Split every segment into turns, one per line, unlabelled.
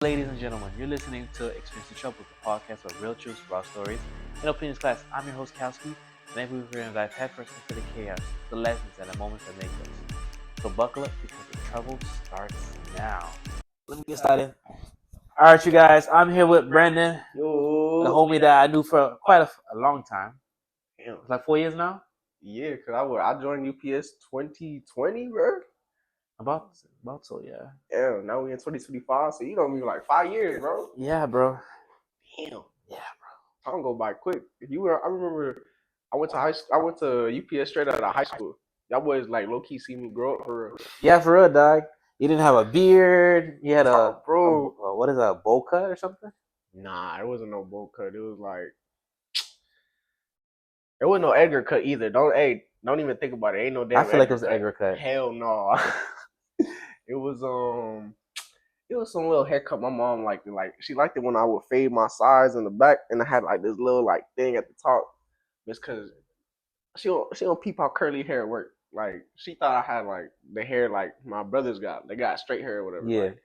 Ladies and gentlemen, you're listening to Experiencing Trouble, the podcast of real truths, raw stories, and opinions class. I'm your host, Kowski, and every week we're going to dive headfirst into the chaos, the lessons, and the moments that make us. So buckle up because the trouble starts now. Let me get started. All right, you guys, I'm here with Brandon, the homie that I knew for quite a long time.
Damn.
It's like 4 years now?
Yeah, cause I joined UPS 2020, bro.
About so, yeah.
Damn, now we in 2025, so you know me like 5 years, bro.
Yeah, bro.
Damn,
Yeah,
time go by quick. I remember, I went to UPS straight out of high school. Y'all boys like low key see me grow up for real.
Yeah, for real, dog. You didn't have a beard. You had
Bro.
what is that, a bowl cut or something?
Nah, it wasn't no bowl cut. It was like it wasn't no Edgar cut either. Don't even think about it. Ain't no damn.
I feel like it
Edgar
was the Edgar cut.
Hell no. It was It was some little haircut my mom liked it. Like she liked it when I would fade my sides in the back and I had like this little like thing at the top. Just cause she don't peep how curly hair work. Like she thought I had like the hair like my brothers got. They got straight hair or whatever.
Yeah.
Like,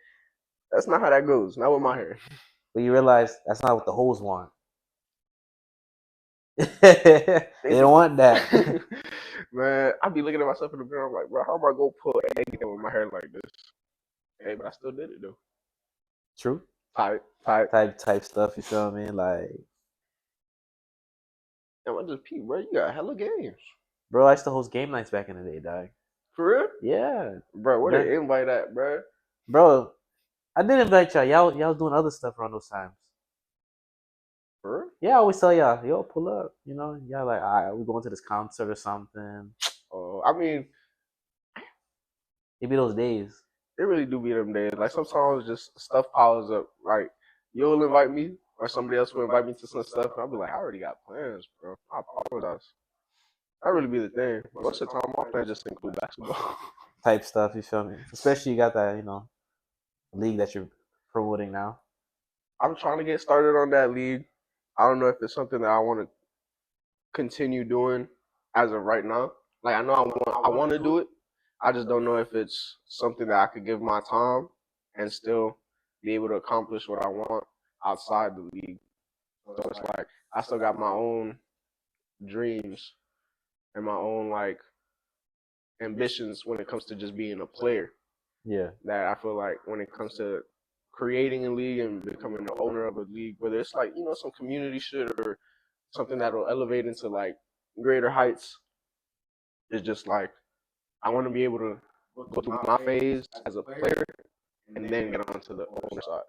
that's not how that goes. Not with my hair.
But you realize that's not what the hoes want. They don't want that.
Man, I be looking at myself in the mirror. I'm like, bro, how am I gonna pull anything with my hair like this? Hey, but I still did it though.
True.
Type.
Stuff. You feel me? Like,
And I just peep, bro. You got hella games.
bro, I used to host game nights back in the day, dog.
For real?
Yeah,
Bro, where the invite at, bro?
bro. I did invite y'all. Y'all was doing other stuff around those times.
For real?
Yeah, I always tell y'all, yo, pull up. You know, y'all like, all right, we going to this concert or something.
Oh, I mean,
It be those days.
it really do be them days. Like sometimes just stuff piles up. Like you'll invite me or somebody else will invite me to some stuff, and I'll be like, I already got plans, bro. I apologize. That really be the thing. Most of the time, my plans just include basketball.
Type stuff, you feel me? Especially you got that, league that you're promoting now.
I'm trying to get started on that league. I don't know if it's something that I want to continue doing as of right now. Like I know I want to do it. I just don't know if it's something that I could give my time and still be able to accomplish what I want outside the league. So it's like I still got my own dreams and my own like ambitions when it comes to just being a player.
Yeah.
That I feel like when it comes to creating a league and becoming the owner of a league, whether it's like, some community shit or something that'll elevate into like greater heights, it's just like I want to be able to go through my phase as a player and then get onto the owner side.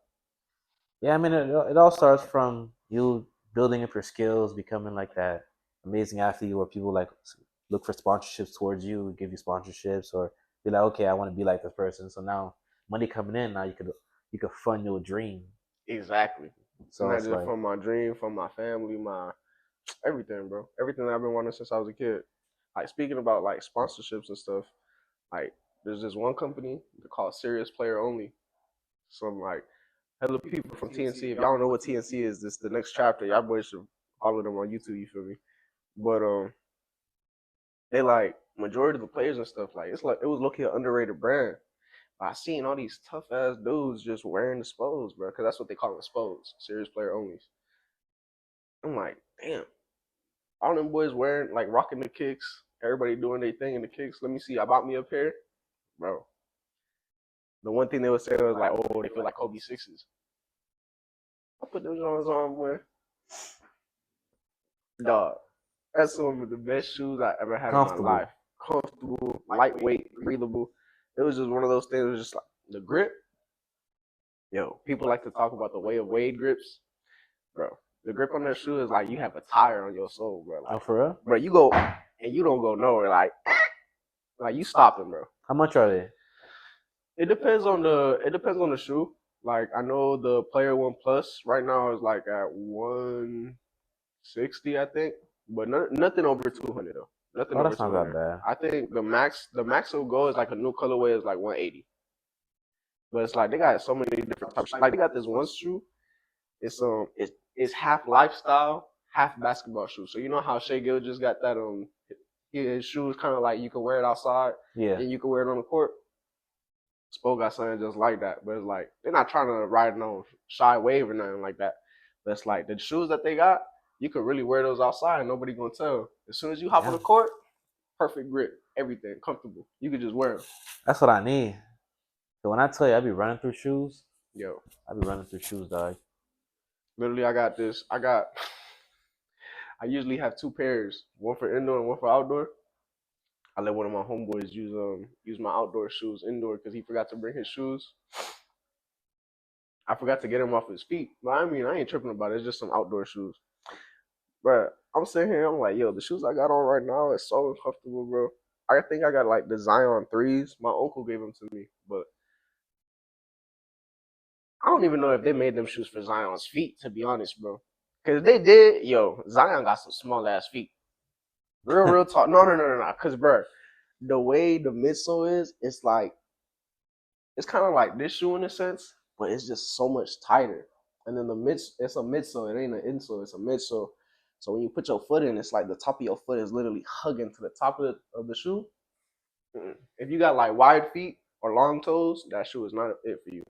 Yeah, I mean, it all starts from you building up your skills, becoming like that amazing athlete where people like look for sponsorships towards you, give you sponsorships, or be like, okay, I want to be like this person. So now money coming in, now you could fund your dream.
Exactly.
So
not
it's
just
like,
from my dream, from my family, my everything, bro. Everything that I've been wanting since I was a kid. Like speaking about like sponsorships and stuff, like there's this one company they call Serious Player Only. Some like hella people from TNC. If y'all don't know what TNC is, this the next chapter. Y'all boys should follow them on YouTube. You feel me? But they like majority of the players and stuff. Like it's like it was looking an underrated brand. I seen all these tough ass dudes just wearing the spos, bro, because that's what they call them, spos, serious player only. I'm like, damn, all them boys wearing like rocking the kicks, everybody doing their thing in the kicks. Let me see, I bought me a pair, bro. The one thing they would say was like, oh, they feel like Kobe sixes. I put those on, boy. Dog, that's some of the best shoes I ever had in my life. Comfortable, lightweight, breathable. It was just one of those things. It was just like the grip. Yo, people like to talk about the way of Wade grips, bro. The grip on that shoe is like you have a tire on your soul, bro. Like,
oh, for real?
bro, you go and you don't go nowhere. Like you stopping, bro.
How much are they?
It depends on the shoe. Like I know the Player One Plus right now is like at 160, I think, but nothing over 200 though. Nothing
Oh,
over
that's not
200.
that bad.
I think the max will go is like a new colorway is like 180. But it's like they got so many different types. Like they got this one shoe. It's half lifestyle, half basketball shoe. So you know how Shea Gill just got that his shoes kind of like you can wear it outside
Yeah.
and you can wear it on the court. Spo got something just like that, but it's like they're not trying to ride no shy wave or nothing like that. But it's like the shoes that they got, you could really wear those outside and nobody gonna tell. As soon as you hop on
Yeah,
the court, perfect grip, everything comfortable. You could just wear them.
that's what I need. So when I tell you I be running through shoes,
Yo,
I be running through shoes, dog.
literally, I got this. I usually have two pairs, one for indoor and one for outdoor. I let one of my homeboys use my outdoor shoes indoor because he forgot to bring his shoes. I forgot to get him off his feet. But I mean, I ain't tripping about it. It's just some outdoor shoes. But I'm sitting here, I'm like, yo, the shoes I got on right now is so uncomfortable, bro. I think I got like the Zion threes. My uncle gave them to me, but I don't even know if they made them shoes for Zion's feet, to be honest, bro. Cause they did, yo, Zion got some small ass feet. Real talk. No. Cause bro, the way the midsole is, it's kind of like this shoe in a sense, but it's just so much tighter. And then it's a midsole. It ain't an insole. It's a midsole. So when you put your foot in, it's like the top of your foot is literally hugging to the top of the shoe. If you got like wide feet or long toes, that shoe is not it for you.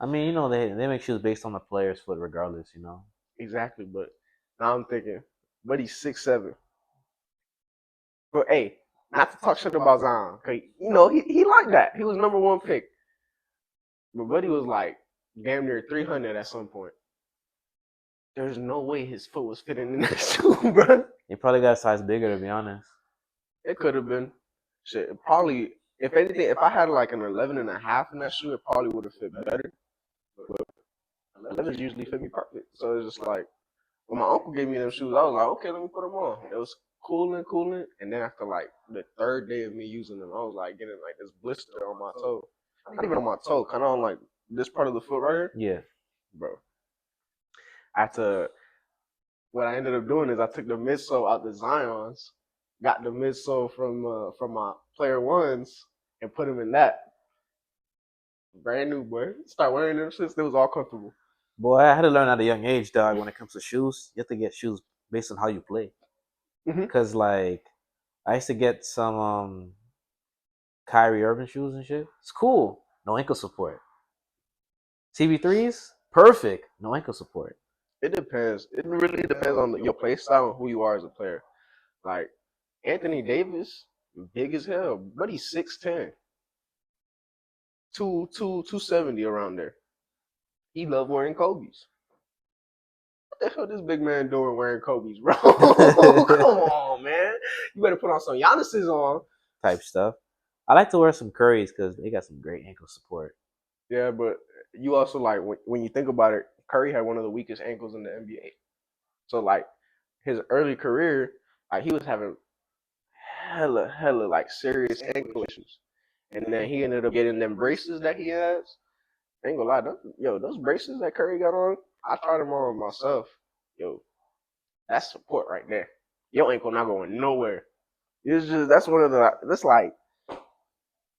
I mean, they make shoes based on the player's foot, regardless.
Exactly. But now I'm thinking, buddy's 6'7". But hey, not to talk shit about Zion, cause he liked that. He was number one pick. But buddy was like damn near 300 at some point. There's no way his foot was fitting in that shoe, bro.
He probably got a size bigger, to be honest.
It could have been. Shit, it probably, if anything, if I had like an 11 and a half in that shoe, it probably would have fit better. But 11s usually fit me perfect. So it's just like, when my uncle gave me them shoes, I was like, okay, let me put them on. It was cooling. And then after like the third day of me using them, I was like getting like this blister on my toe. Not even on my toe, kind of on like this part of the foot right here.
Yeah.
Bro. What I ended up doing is I took the midsole out the Zions, got the midsole from my player ones, and put them in that. Brand new, boy. Start wearing them shits. It was all comfortable.
Boy, I had to learn at a young age, dog. When it comes to shoes, you have to get shoes based on how you play. Cause like, I used to get some Kyrie Irving shoes and shit. It's cool, no ankle support. CB3s, perfect, no ankle support.
It depends. It really depends on your play style and who you are as a player. Like Anthony Davis, big as hell, but he's 6'10", 270 around there. He loved wearing Kobe's. What the hell this big man doing wearing Kobe's, bro? Come on, man. You better put on some Giannis's on.
Type stuff. I like to wear some Currys because they got some great ankle support.
Yeah, but you also like when you think about it, Curry had one of the weakest ankles in the NBA. So like his early career, like he was having hella like serious ankle issues. And then he ended up getting them braces that he has. I ain't gonna lie, those braces that Curry got on, I tried them on myself. Yo, that's support right there. Your ankle not going nowhere. That's like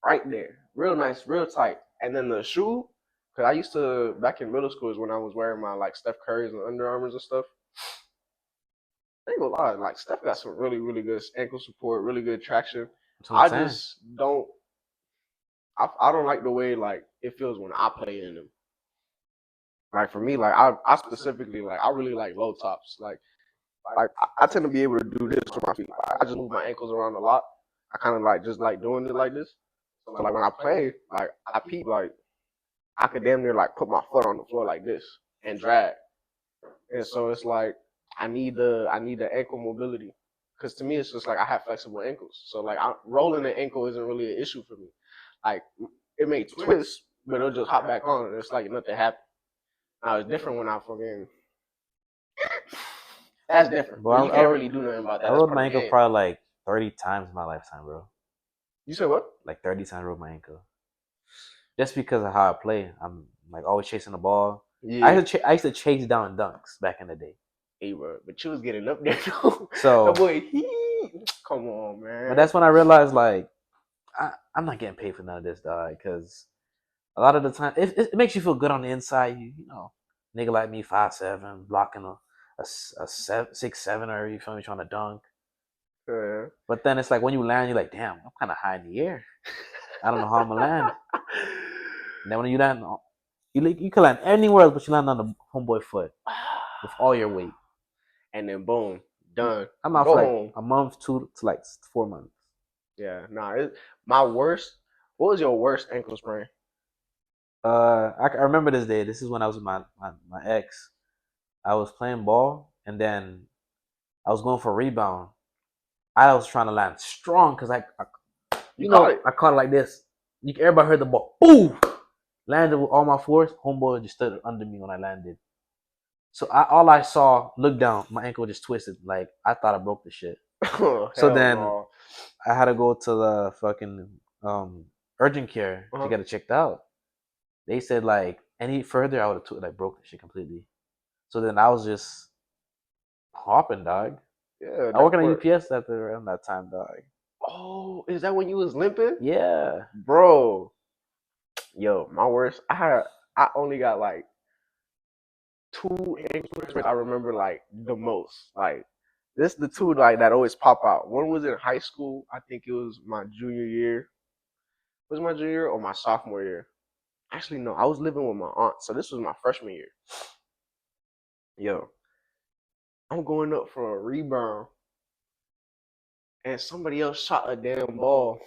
right there. Real nice, real tight. And then the shoe, cause I used to back in middle school is when I was wearing my like Steph Curry's and Under Armours and stuff. I ain't gonna lie, like Steph got some really, really good ankle support, really good traction. I just don't I don't like the way like it feels when I play in them. Like for me, like I specifically like I really like low tops. Like I tend to be able to do this with my feet. I just move my ankles around a lot. I kind of like just like doing it like this. So like when I play, like I peep like I could damn near like put my foot on the floor like this and drag. And so it's like I need the ankle mobility. Cause to me it's just like I have flexible ankles. So like rolling the ankle isn't really an issue for me. Like it may twist, but it'll just hop back on and it's like nothing happened. Now it's different when I fucking that's different. But you can't really do nothing about that.
I rolled my ankle probably like 30 times in my lifetime, bro.
You said what?
Like 30 times I rolled my ankle. Just because of how I play. I'm like always chasing the ball. Yeah. I used to chase down dunks back in the day.
Hey, bro, but you was getting up there though.
So
that boy, come on, man.
But that's when I realized like I'm not getting paid for none of this, dog. Because a lot of the time it makes you feel good on the inside. You know, nigga like me 5'7", blocking a 6'7", you feel me, trying to dunk.
Yeah.
But then it's like when you land, you're like, damn, I'm kind of high in the air. I don't know how I'm gonna land. And then when you land, you can land anywhere else, but you land on the homeboy foot with all your weight.
And then boom, done.
I'm out
Go
for like
home.
a month, 2 to like 4 months.
Yeah, my worst. What was your worst ankle sprain?
I remember this day. This is when I was with my ex. I was playing ball, and then I was going for a rebound. I was trying to land strong because
You caught it.
I caught it like this. Everybody heard the ball. Boom! Landed with all my force. Homeboy just stood under me when I landed. So all I saw, looked down, my ankle just twisted. Like I thought I broke the shit.
Oh,
So
hell
then
no.
I had to go to the fucking urgent care to get it checked out. They said like any further, I would have like broke the shit completely. So then I was just hopping, dog.
Yeah,
I work at a UPS around that time, dog.
Oh, is that when you was limping?
Yeah,
Bro. Yo, my worst. I only got like 2 ankle sprains I remember like the most. Like this the two like that always pop out. One was in high school. I think it was my junior year. Was it my junior year or my sophomore year? Actually, no. I was living with my aunt, so this was my freshman year. Yo, I'm going up for a rebound, and somebody else shot a damn ball.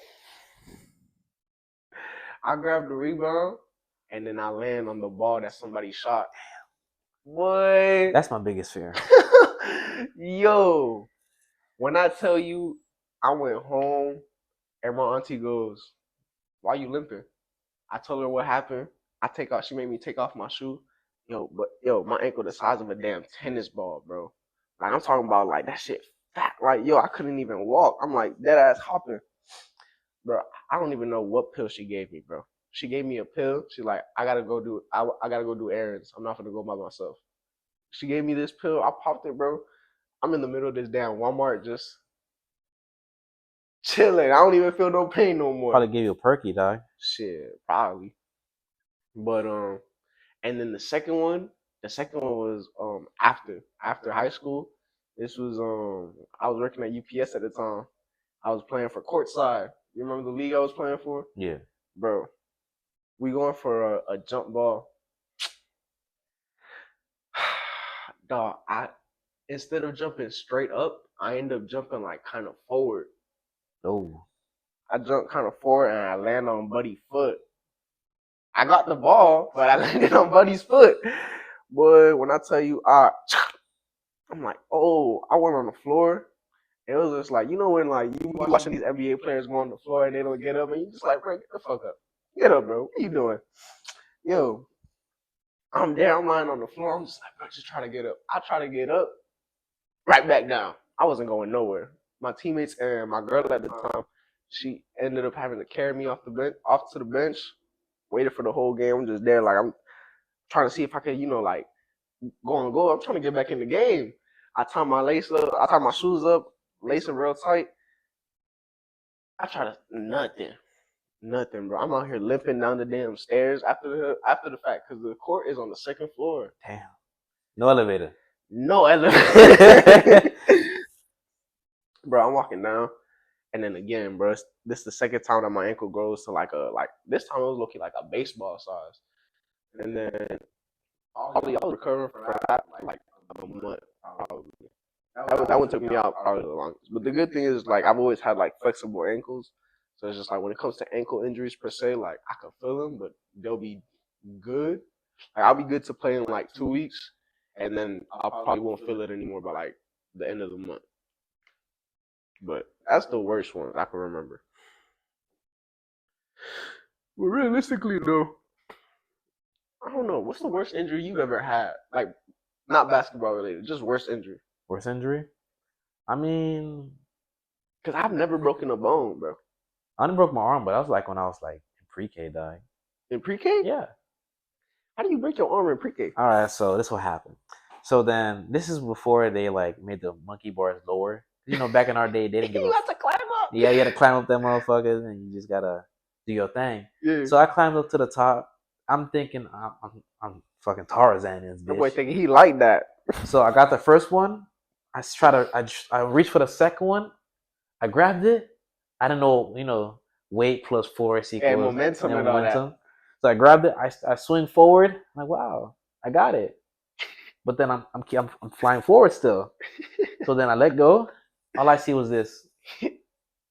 I grabbed the rebound, and then I land on the ball that somebody shot. Boy,
that's my biggest fear.
Yo, when I tell you, I went home, and my auntie goes, "Why you limping?" I told her what happened. She made me take off my shoe. Yo, my ankle the size of a damn tennis ball, bro. Like I'm talking about like that shit fat. Like yo, I couldn't even walk. I'm like dead ass hopping, bro. I don't even know what pill she gave me, bro. She gave me a pill. She like I gotta go do errands. I'm not gonna go by myself. She gave me this pill. I popped it, bro. I'm in the middle of this damn Walmart just chilling. I don't even feel no pain no more.
Probably gave you a perky, dog.
Shit, probably. But and then the second one was after high school. This was I was working at UPS at the time. I was playing for Courtside. You remember the league I was playing for?
Yeah.
Bro, we going for a jump ball. Dog, instead of jumping straight up, I end up jumping like kind of forward.
Oh.
I jumped kind of forward and I land on Buddy's foot. I got the ball, but I landed on Buddy's foot. Boy, when I tell you, I'm like, oh, I went on the floor. It was just like, you know when like you watching these NBA players go on the floor and they don't get up and you just like, bro, get the fuck up. Get up, bro. What you doing? Yo, I'm there, I'm lying on the floor. I'm just like, bro, just try to get up. I try to get up, right back down. I wasn't going nowhere. My teammates and my girl at the time, she ended up having to carry me off to the bench, waited for the whole game. I'm just there like I'm trying to see if I could, like go on goal. I'm trying to get back in the game. I tie my shoes up, lace them real tight. I try to nothing, bro. I'm out here limping down the damn stairs after the fact because the court is on the second floor.
Damn. No elevator.
No elevator. Bro, I'm walking down, and then again, bro, this is the second time that my ankle grows to like this time it was looking like a baseball size, and then I was recovering from that like a month probably. That one took me out probably the longest. But the good thing is like I've always had like flexible ankles, so it's just like when it comes to ankle injuries per se, like I can feel them, but they'll be good. Like I'll be good to play in like 2 weeks, and then I probably won't feel it anymore by like the end of the month. But that's the worst one I can remember. But realistically, though, I don't know. What's the worst injury you've ever had? Like, not basketball related, just worst injury.
Worst injury? I mean,
because I've never broken a bone, bro.
I only broke my arm, but that was like when I was like in pre-K, dog.
In pre-K?
Yeah.
How do you break your arm in pre-K?
All right, so this what happened. So then this is before they like made the monkey bars lower. You know, back in our day, they didn't give
you have to climb up.
Yeah, you had to climb up that motherfuckers, and you just gotta do your thing.
Yeah.
So I climbed up to the top. I'm thinking I'm fucking Tarzan in this bitch.
That boy thinking he like that.
So I got the first one. I reached for the second one. I grabbed it. I didn't know, weight plus force
And
equals
momentum and all that.
momentum. So I grabbed it. I swing forward. I'm like, wow, I got it. But then I'm flying forward still. So then I let go. All I see was this.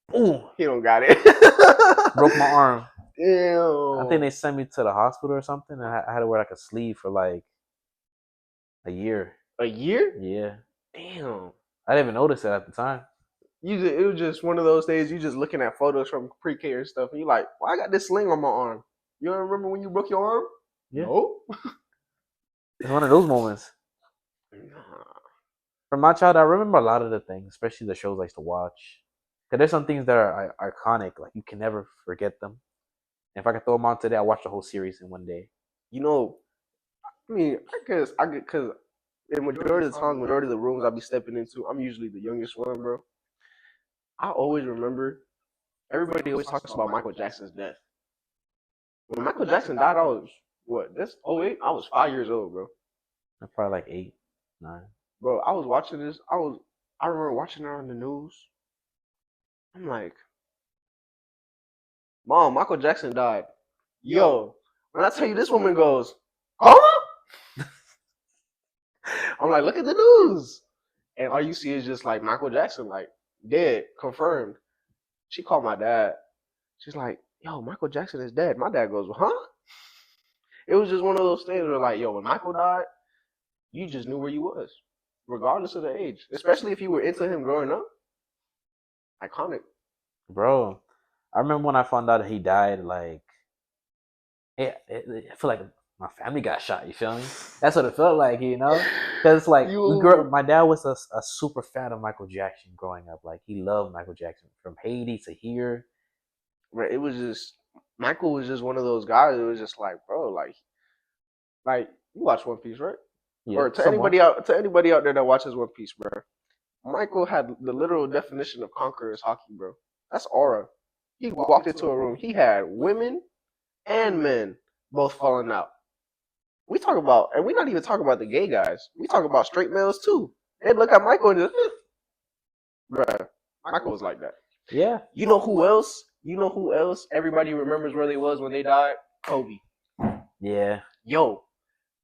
Boom!
He don't got it.
Broke my arm.
Damn.
I think they sent me to the hospital or something. And I had to wear like a sleeve for like a year.
A year?
Yeah.
Damn.
I didn't even notice it at the time.
It was just one of those days you just looking at photos from pre-K and stuff, and you like, well, I got this sling on my arm. You don't remember when you broke your arm?
Yeah.
No.
It's one of those moments.
Nah.
From my childhood, I remember a lot of the things, especially the shows I used to watch. Because there's some things that are iconic, like you can never forget them. And if I could throw them on today, I'll watch the whole series in one day.
You know, I mean, because in majority of the times, majority of the rooms I be stepping into, I'm usually the youngest one, bro. I always remember, everybody always talks about Michael Jackson's death. When Michael Jackson died, I was, what, this 08? I was 5 years old, bro.
I'm probably like 8, 9.
Bro, I was watching this, I remember watching it on the news. I'm like, Mom, Michael Jackson died. Yo, when I tell you this woman goes, huh? I'm like, look at the news. And all you see is just like Michael Jackson, like, dead, confirmed. She called my dad. She's like, yo, Michael Jackson is dead. My dad goes, huh? It was just one of those things where like, yo, when Michael died, you just knew where you was, regardless of the age. Especially if you were into him growing up. Iconic.
Bro, I remember when I found out that he died, like, I feel like my family got shot, you feel me? That's what it felt like, you know? Because, like, my dad was a super fan of Michael Jackson growing up. Like, he loved Michael Jackson from Haiti to here.
Right, it was just, Michael was just one of those guys. It was just like, bro, like you watch One Piece, right?
Yeah,
or to anybody out there that watches One Piece, bro. Michael had the literal definition of conqueror's hockey, bro. That's aura. He walked into a room. He had women and men both falling out. We talk about, and we're not even talking about the gay guys. We talk about straight males too. They look at Michael and just, bruh, Michael was like that.
Yeah.
You know who else? Everybody remembers where they was when they died? Kobe.
Yeah.
Yo,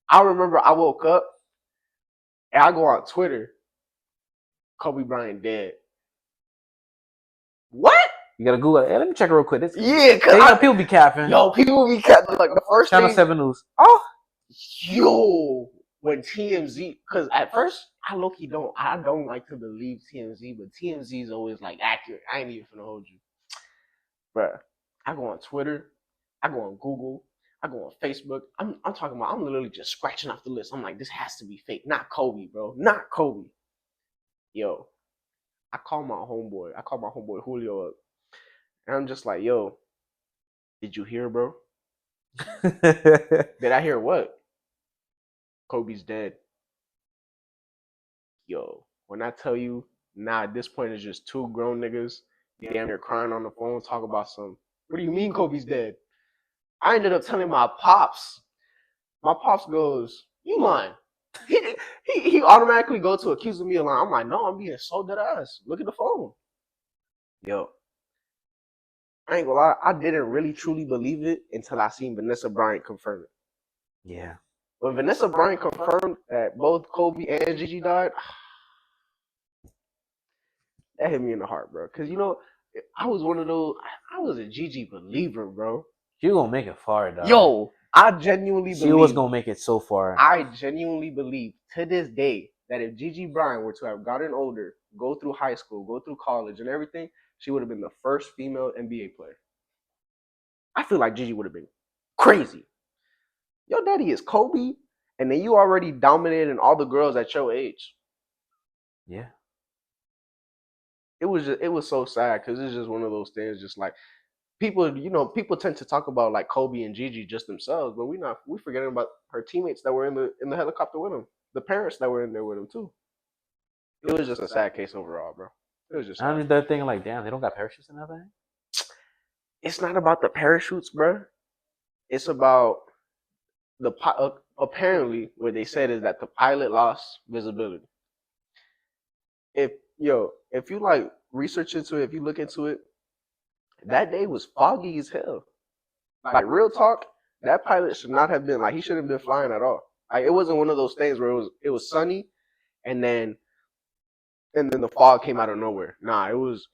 I remember I woke up and I go on Twitter. Kobe Bryant dead. What?
You gotta Google it. Hey, let me check it real quick.
Yeah, cause
people be capping.
Yo, people be capping. Like the first
Channel
thing,
7 News. Oh.
Yo, when TMZ, because at first I don't like to believe TMZ, but TMZ is always like accurate. I ain't even finna hold you, bruh. I go on Twitter, I go on Google, I go on Facebook. I'm talking about. I'm literally just scratching off the list. I'm like, this has to be fake. Not Kobe, bro. Not Kobe. Yo, I call my homeboy Julio up, and I'm just like, yo, did you hear, bro? Did I hear what? Kobe's dead. Yo, when I tell you, now at this point it's just two grown niggas damn near crying on the phone, talk about some. What do you mean Kobe's dead? I ended up telling my pops. My pops goes, you lying. He automatically go to accusing me of lying. I'm like, no, I'm being so dead ass. Look at the phone. Yo, I ain't gonna lie, I didn't really truly believe it until I seen Vanessa Bryant confirm it.
Yeah.
When Vanessa Bryant confirmed that both Kobe and Gigi died, that hit me in the heart, bro. Because, you know, I was one of those, I was a Gigi believer, bro.
She gonna make it far, dog.
Yo, I genuinely believe.
She was gonna make it so far.
I genuinely believe to this day that if Gigi Bryant were to have gotten older, go through high school, go through college and everything, she would have been the first female NBA player. I feel like Gigi would have been crazy. Your daddy is Kobe, and then you already dominating all the girls at your age.
Yeah.
It was so sad because it's just one of those things. Just like people tend to talk about like Kobe and Gigi just themselves, but we forgetting about her teammates that were in the helicopter with them, the parents that were in there with them too. It was just a sad case overall, bro. It was just.
I mean, they're thinking like, damn, they don't got parachutes and everything.
It's not about the parachutes, bro. It's about the apparently what they said is that the pilot lost visibility. If you like research into it, if you look into it, That day was foggy as hell. Like real talk, that pilot should not have been like he shouldn't have been flying at all. Like it wasn't one of those things where it was sunny and then the fog came out of nowhere. Nah, it was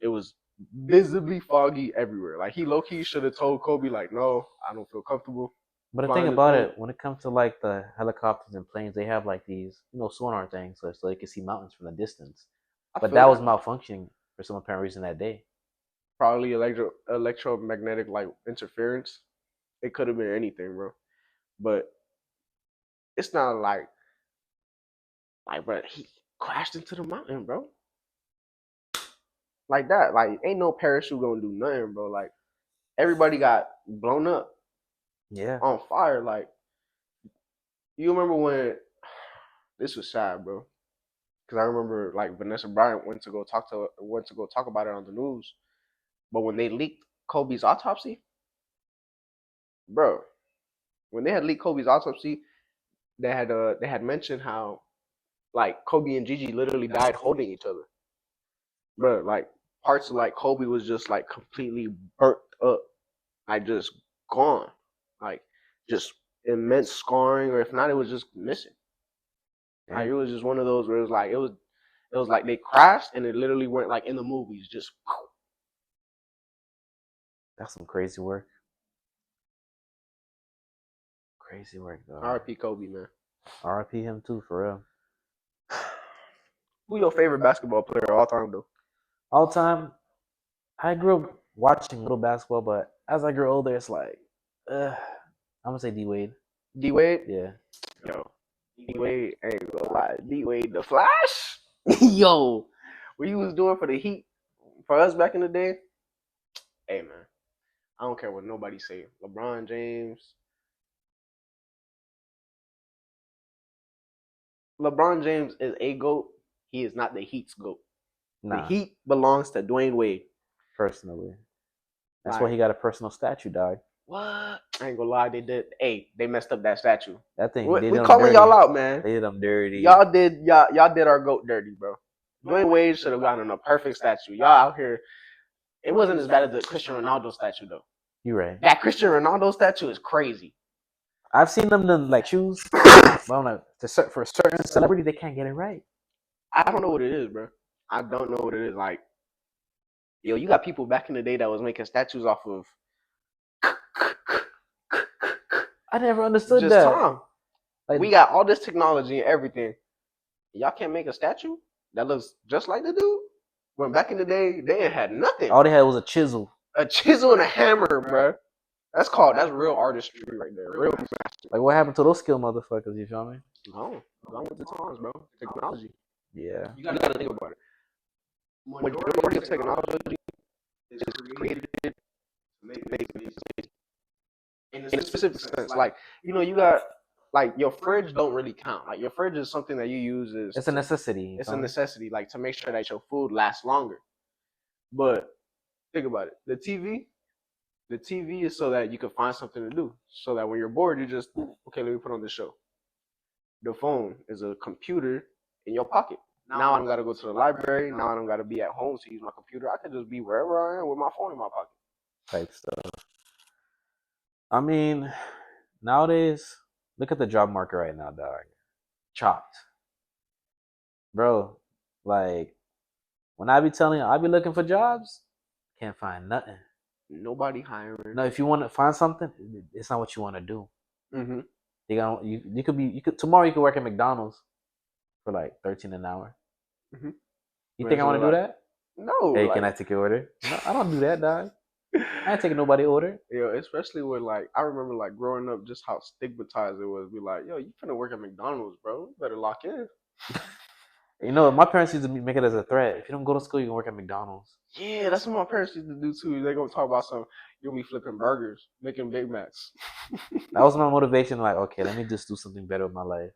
visibly foggy everywhere. Like he low key should have told Kobe like, no, I don't feel comfortable
But the thing
flying this
about
plane.
it, when it comes to like the helicopters and planes, they have like these, sonar things, so you can see mountains from the distance.
I
But
feel
that was
that.
malfunctioning for some apparent reason that day.
Probably electromagnetic like interference. It could have been anything, bro. But it's not like, bro, he crashed into the mountain, bro. Like that. Like, ain't no parachute gonna do nothing, bro. Like, everybody got blown up
Yeah.
on fire. Like, you remember when this was sad, bro? Because I remember like Vanessa Bryant went to go talk about it on the news. But when they leaked Kobe's autopsy, bro, when they had leaked Kobe's autopsy, they had mentioned how like Kobe and Gigi literally died holding each other. Bro, like parts of like Kobe was just like completely burnt up, like just gone, like just immense scarring, or if not, it was just missing. Like it was just one of those where it was like they crashed and it literally went like in the movies, just
That's some crazy work. Crazy work, though.
R.I.P. Kobe, man.
R.I.P. him too, for real.
Who your favorite basketball player of all time, though?
All time, I grew up watching little basketball, but as I grew older, it's like, I'm gonna say D Wade.
D Wade.
Yeah.
Yo, D Wade ain't gonna lie. D Wade, the Flash. Yo, what he was doing for the Heat for us back in the day. Hey man, I don't care what nobody say. LeBron James. LeBron James is a GOAT. He is not the Heat's GOAT. The
Nah,
Heat belongs to Dwayne Wade.
personally. That's
Like,
why he got a personal statue, dog.
what? I ain't gonna lie, they did. Hey, they messed up that statue.
That thing,
We,
they
we
did him
calling
dirty.
y'all out, man.
They did him dirty.
Y'all did our GOAT dirty, bro. Dwayne Wade should have gotten a perfect statue. Y'all out here. It wasn't as bad as the Cristiano Ronaldo statue though.
You right.
That Cristiano Ronaldo statue is crazy.
I've seen them done like shoes, but I'm like, for a certain celebrity, they can't get it right.
I don't know what it is, bro. I don't know what it is. Like, yo, you got people back in the day that was making statues off of
I never understood
just
that.
Tom.
Like,
We got all this technology and everything. Y'all can't make a statue that looks just like the dude. When back in the day, they ain't had nothing.
all they had was a chisel.
A chisel and a hammer, bro. That's real artistry right there. Real master.
Like, what happened to those skilled motherfuckers? You feel me?
No, gone with the times, bro. Technology.
Yeah.
You gotta think about it. Majority of technology is created to make mistakes. In a specific sense, like you got like your fridge don't really count. Like your fridge is something that you use
It's a necessity.
it's a necessity, like to make sure that your food lasts longer. But think about it. The TV is so that you can find something to do. So that when you're bored, you just okay, let me put on this show. The phone is a computer in your pocket. Now I don't gotta go to the library. Now I don't gotta be at home to use my computer. I can just be wherever I am with my phone in my pocket.
Type stuff. I mean, nowadays, look at the job market right now, dog. Chopped. Bro, like, when I be telling you, I be looking for jobs, can't find nothing.
Nobody hiring.
No, if you want to find something, it's not what you want to do.
Mm-hmm.
You could tomorrow you could work at McDonald's for like 13 an hour.
Mm-hmm.
You think I want to do that?
No.
Hey, can I take your order? No, I don't do that, dog. I ain't taking nobody order.
Yo, especially with like I remember like growing up, just how stigmatized it was. Be like, yo, you finna work at McDonald's, bro. You better lock in.
You know, my parents used to make it as a threat. If you don't go to school, you can work at McDonald's.
Yeah, that's what my parents used to do too. They gonna talk about some. You'll be flipping burgers, making Big Macs.
That was my motivation. Like, okay, let me just do something better with my life.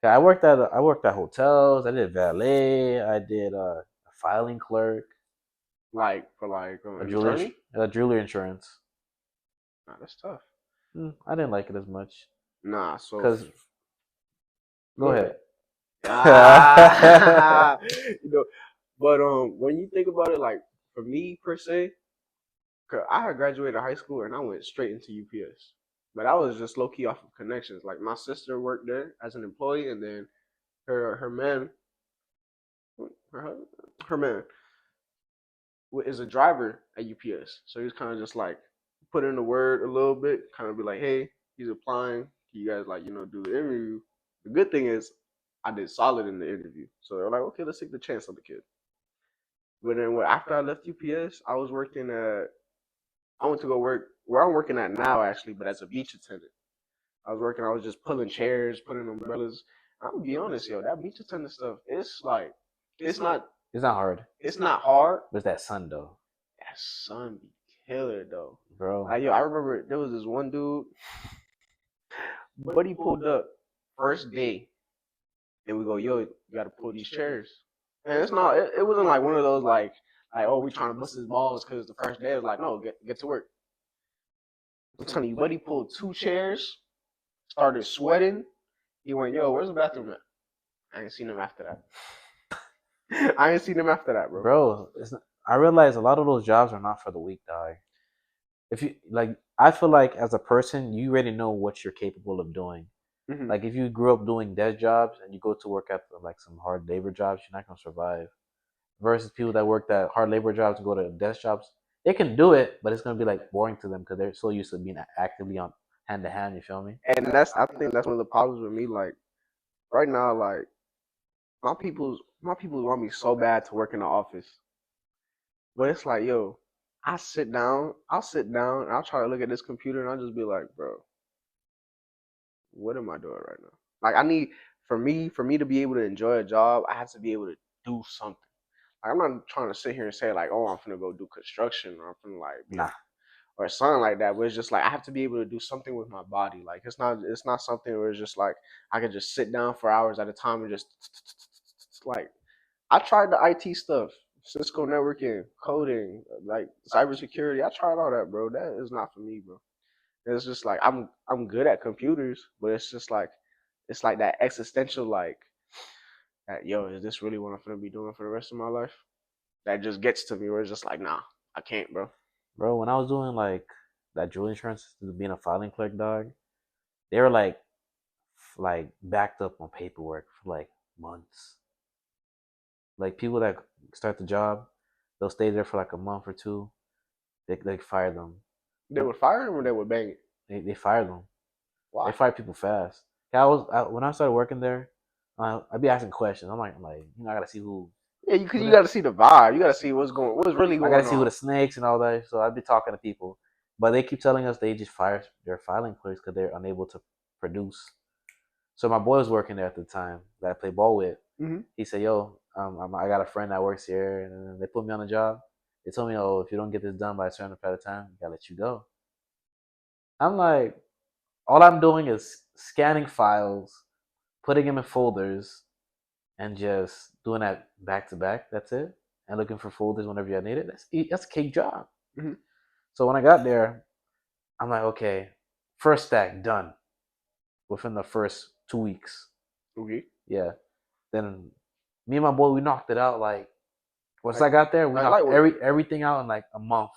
I worked at hotels. I did valet. I did a filing clerk.
Like for like
a jewelry insurance.
Nah, that's tough.
I didn't like it as much.
Nah, so
because go ahead.
Ah, but when you think about it, like for me per se, 'Cause I had graduated high school and I went straight into UPS. But I was just low key off of connections. Like my sister worked there as an employee, and then her man, her husband, her man is a driver at UPS. So he's kind of just like put in the word a little bit, kind of be like, hey, he's applying. You guys like do the interview. The good thing is I did solid in the interview, so they're like, okay, let's take the chance on the kid. But then after I left UPS, I was working at. I went to go work where I'm working at now, actually, but as a beach attendant. I was working. I was just pulling chairs, putting umbrellas. I'm gonna be honest, yo, that beach attendant stuff. It's like, it's not.
It's not hard.
It's not hard.
But it's that sun though.
That sun be killer though,
bro.
Like, yo, I remember there was this one dude. Buddy pulled up first day, and we go, yo, you gotta pull these chairs. And it's not. It wasn't like one of those like, oh, we trying to bust his balls because the first day. It was like, no, get to work. I'm telling you, Buddy pulled 2 chairs, started sweating. He went, yo, where's the bathroom at? I ain't seen him after that. I ain't seen him after that, bro.
Bro, I realize a lot of those jobs are not for the weak, dog. If you like, I feel like as a person, you already know what you're capable of doing.
Mm-hmm.
Like if you grew up doing desk jobs and you go to work at like some hard labor jobs, you're not gonna survive. Versus people that work at hard labor jobs and go to desk jobs, they can do it, but it's gonna be like boring to them because they're so used to being actively on hand to hand. You feel me?
And I think that's one of the problems with me. Like right now, like my people want me so bad to work in the office, but it's like, yo, I'll sit down, and I'll try to look at this computer, and I'll just be like, bro, what am I doing right now? Like I need for me to be able to enjoy a job, I have to be able to do something. Like, I'm not trying to sit here and say like, oh, I'm gonna go do construction or I'm gonna like or something like that. But it's just like I have to be able to do something with my body. Like it's not something where it's just like I can just sit down for hours at a time and just like I tried the IT stuff, Cisco networking, coding, like cybersecurity. I tried all that, bro. That is not for me, bro. It's just like I'm good at computers, but it's just like it's like that existential like that, yo, is this really what I'm gonna be doing for the rest of my life? That just gets to me where it's just like, nah, I can't, bro.
Bro, when I was doing like that jewelry insurance, being a filing clerk, dog, they were like backed up on paperwork for like months. Like people that start the job, they'll stay there for like a month or two. They fire them.
They would fire him or they would bang it?
They fire them.
Why?
They fire people fast. When I started working there, I'd be asking questions. I'm like, I gotta see who.
Yeah, because you got to see the vibe. You got to see what's really going on.
I gotta see who the snakes and all that. So I'd be talking to people, but they keep telling us they just fire their filing clerks because they're unable to produce. So my boy was working there at the time that I played ball with.
Mm-hmm.
He said, "Yo, I got a friend that works here, and they put me on the job. They told me, oh, if you don't get this done by a certain period of time, we gotta let you go." I'm like, all I'm doing is scanning files, putting them in folders, and just doing that back to back. That's it. And looking for folders whenever you need it. That's a cake job.
Mm-hmm.
So when I got there, I'm like, okay, first stack done within the first 2 weeks.
Okay.
Yeah. Then me and my boy, we knocked it out like once I got there, we knocked everything out in like a month.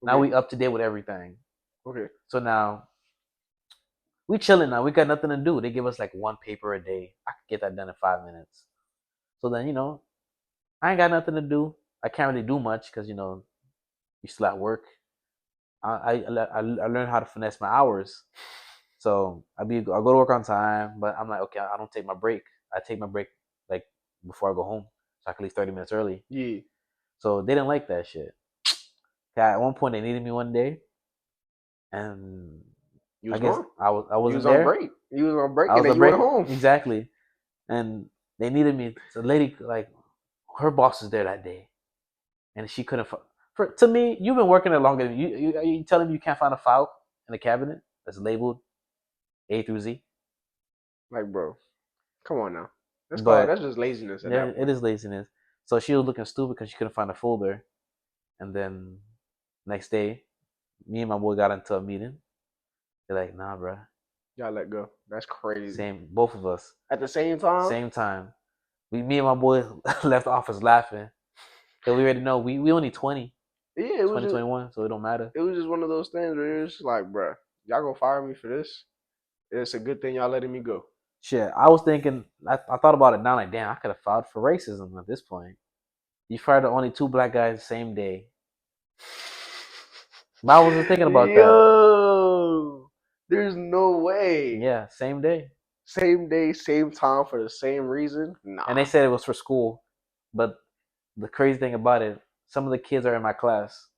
Okay. Now we up to date with everything.
Okay.
So now we chilling now. We got nothing to do. They give us like 1 paper a day. I could get that done in 5 minutes. So then, I ain't got nothing to do. I can't really do much because, you still at work. I learned how to finesse my hours. So I go to work on time, but I'm like, okay, I don't take my break. I take my break like before I go home, so I can leave 30 minutes early.
Yeah.
So they didn't like that shit. At one point, they needed me one day, and I guess I wasn't there.
On break. You was on break,
and
then you went home.
Exactly, and they needed me. So the lady, like, her boss was there that day, and she couldn't. To me, you've been working there longer than you. Are you telling me you can't find a file in the cabinet that's labeled A through Z?
Like, bro, come on now. That's just laziness.
Yeah, it is laziness. So she was looking stupid because she couldn't find a folder. And then next day, me and my boy got into a meeting. They're like, nah, bro.
Y'all let go. That's crazy.
Both of us.
At the same time?
Same time. Me and my boy left the office laughing. Because we already know we only 20.
Yeah, it was just
2021, so it don't matter.
one of those things where it's just like, bruh, y'all gonna fire me for this? It's a good thing y'all letting me go.
Shit, I was thinking. I thought about it now. Like, damn, I could have filed for racism at this point. You fired only 2 black guys the same day. But I wasn't thinking about that.
Yo, there's no way.
Yeah, same day.
Same day, same time for the same reason? Nah.
And they said it was for school. But the crazy thing about it, some of the kids are in my class.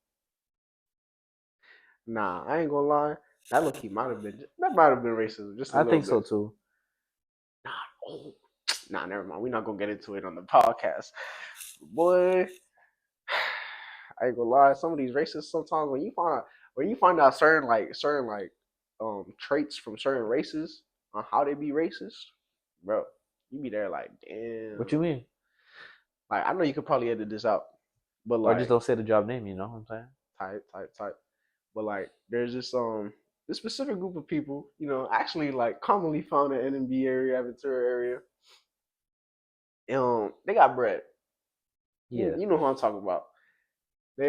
Nah, I ain't gonna lie. That might have been racism, just a
I
little
think
bit.
so too.
Nah, oh, nah, never mind. We're not gonna get into it on the podcast, boy. I ain't gonna lie. Some of these racists, sometimes when you find out certain traits from certain races on how they be racist, bro, you be there like, damn.
What you mean?
Like, I know you could probably edit this out, but
Or
like,
just don't say the job name, you know what I'm saying?
type. But like, there's this specific group of people, actually like commonly found in NMB area, Aventura area. They got bread.
Yeah.
You know who I'm talking about. They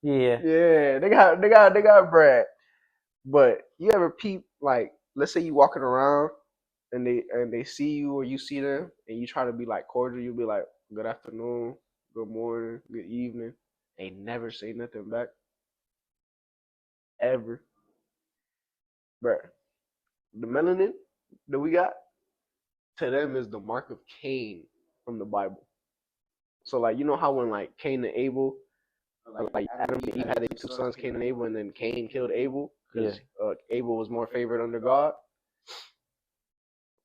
Yeah.
yeah, they got bread. But you ever peep, like, let's say you walking around and they see you or you see them and you try to be like cordial, you'll be like, good afternoon, good morning, good evening. They never say nothing back. Ever. Bruh. The melanin that we got to them is the mark of Cain from the Bible. So like, you know how when like Cain and Abel, like Adam and Eve had their 2 sons, Cain and Abel, and then Cain killed Abel because Abel was more favored under God.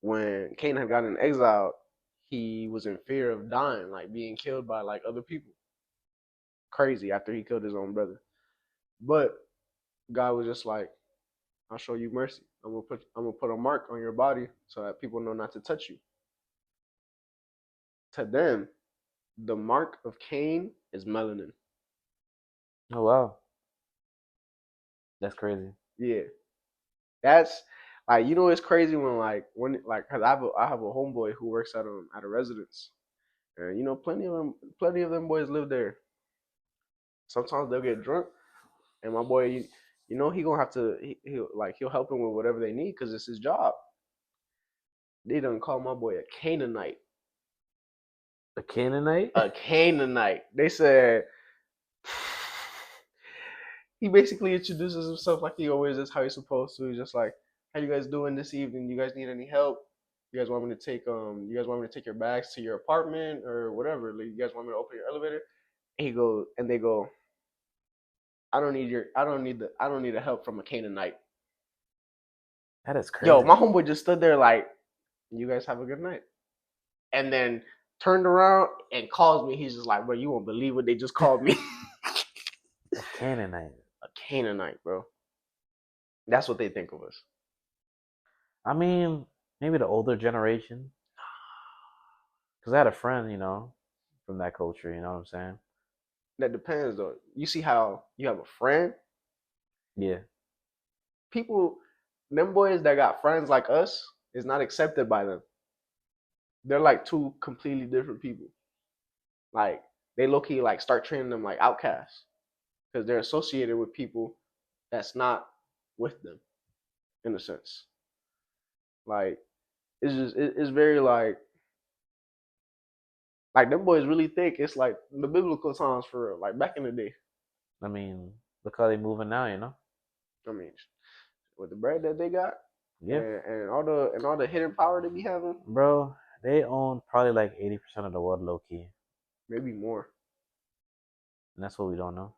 When Cain had gotten exiled, he was in fear of dying, like being killed by like other people. Crazy after he killed his own brother. But God was just like, I'll show you mercy. I'm gonna put a mark on your body so that people know not to touch you. To them, the mark of Cain is melanin.
Oh wow. That's crazy.
Yeah. That's like, it's crazy when cause I have a homeboy who works at a residence. And plenty of them boys live there. Sometimes they'll get drunk and my boy, he gonna have to he'll help them with whatever they need because it's his job. They done call my boy a Canaanite.
A Canaanite?
A Canaanite. They said he basically introduces himself like he always is, how he's supposed to. He's just like, how you guys doing this evening? You guys need any help? You guys want me to take your bags to your apartment or whatever? Like, you guys want me to open your elevator? And they go, I don't need the help from a Canaanite.
That is crazy.
Yo, my homeboy just stood there like, you guys have a good night. And then turned around and calls me. He's just like, bro, you won't believe what they just called me.
A Canaanite.
A Canaanite, bro. That's what they think of us.
I mean, maybe the older generation. Because I had a friend, from that culture, you know what I'm saying?
That depends, though. You see how you have a friend?
Yeah.
People, them boys that got friends like us, is not accepted by them. They're like 2 completely different people. Like, they low-key like start treating them like outcasts because they're associated with people that's not with them, in a sense. Like, it's very like them boys really think it's like the biblical times for real, like back in the day.
I mean, look how they moving now,
I mean, with the bread that they got,
yeah,
and all the hidden power they be having,
bro, they own probably like 80% of the world, low key,
maybe more.
And that's what we don't know.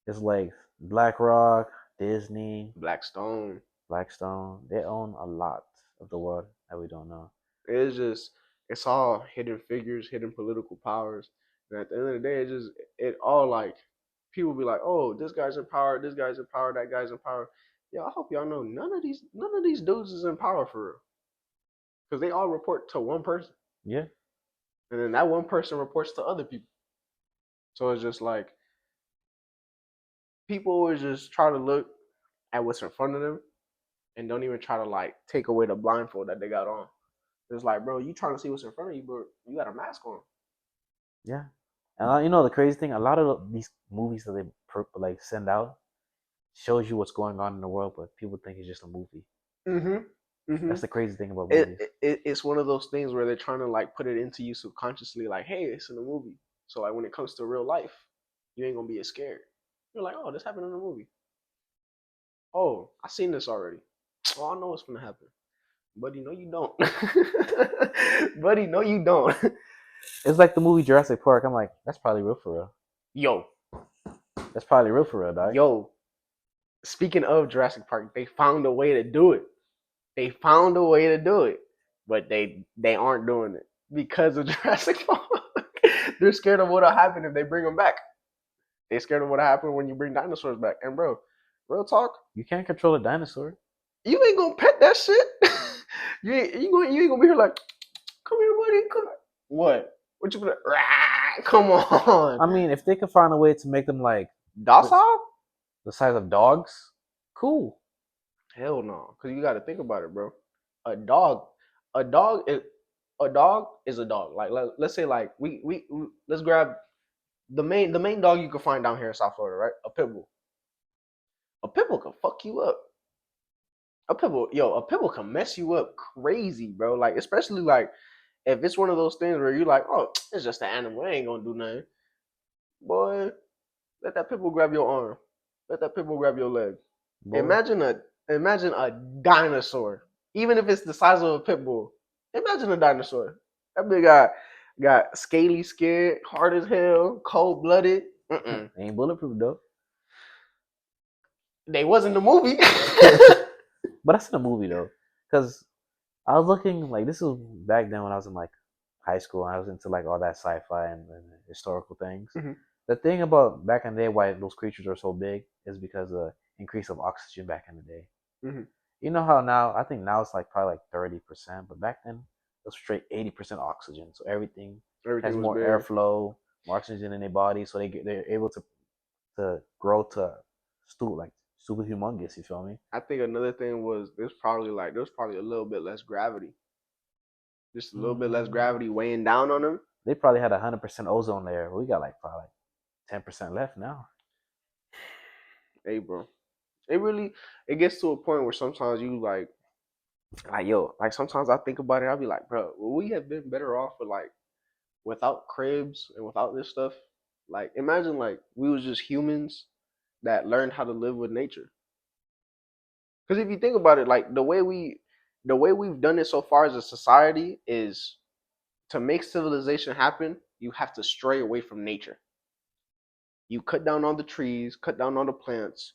It's like BlackRock, Disney,
Blackstone,
Blackstone. They own a lot of the world that we don't know.
It's all hidden figures, hidden political powers, and at the end of the day, it all like people be like, oh, this guy's in power, that guy's in power. Yeah, I hope y'all know none of these dudes is in power for real, because they all report to one person.
Yeah.
And then that one person reports to other people. So it's just like people always just try to look at what's in front of them and don't even try to like take away the blindfold that they got on. It's like, bro, you trying to see what's in front of you, but you got a mask on.
Yeah. And you know the crazy thing, a lot of these movies that they like send out shows you what's going on in the world, but people think it's just a movie.
Mm-hmm.
That's the crazy thing about
it,
movies.
it's one of those things where they're trying to like put it into you subconsciously, like, hey, it's in a movie. So like when it comes to real life, you ain't gonna be as scared. You're like, oh, this happened in a movie. Oh, I seen this already. Oh, I know what's gonna happen. Buddy, no, you don't. Buddy, no, you don't.
It's like the movie Jurassic Park. I'm like, that's probably real for real.
Yo,
That's probably real for real, dog.
yo. Speaking of Jurassic Park, they found a way to do it. They found a way to do it, but they aren't doing it because of Jurassic Park. They're scared of what'll happen if they bring them back. They're scared of what'll happen when you bring dinosaurs back. And bro, real talk,
You can't control a dinosaur.
you ain't gonna pet that shit. You ain't gonna be here like, come here, buddy, come here. What you gonna? Come on,
I mean, if they could find a way to make them like
docile?
the size of dogs, cool.
Hell no, because you got to think about it, bro. A dog, a dog is a dog is a dog. Like let's say like we let's grab the main dog you can find down here in South Florida, right? A pit bull. A pit bull can fuck you up. A pit bull can mess you up crazy, bro. Like especially like if it's one of those things where you're like, oh, it's just an animal, it ain't gonna do nothing. Boy, let that pit bull grab your arm. Let that pit bull grab your leg.
Boy.
Imagine a dinosaur, even if it's the size of a pit bull. Imagine a dinosaur. That big guy got scaly skin, hard as hell, cold blooded.
Ain't bulletproof though.
They was in the movie.
But that's in a movie though, because I was looking like this was back then when I was in like high school. And I was into like all that sci-fi and historical things.
Mhm.
The thing about back in the day why those creatures are so big is because of the increase of oxygen back in the day.
Mhm.
You know how now I think now it's like probably like 30%, but back then it was straight 80% oxygen. So everything has
Everything was
more
big.
airflow, more oxygen in their body, so they're able to grow to like super humongous. You feel me?
I think another thing was there's probably a little bit less gravity. Just a little bit less gravity weighing down on them.
They probably had 100% ozone layer. We got like probably 10% left now.
Hey, bro. It gets to a point where sometimes you like yo, like sometimes I think about it, I'll be like, bro, would we have been better off with like without cribs and without this stuff? Like imagine like we was just humans that learned how to live with nature. Because if you think about it, like the way we've done it so far as a society is to make civilization happen, you have to stray away from nature. You cut down all the trees, cut down all the plants,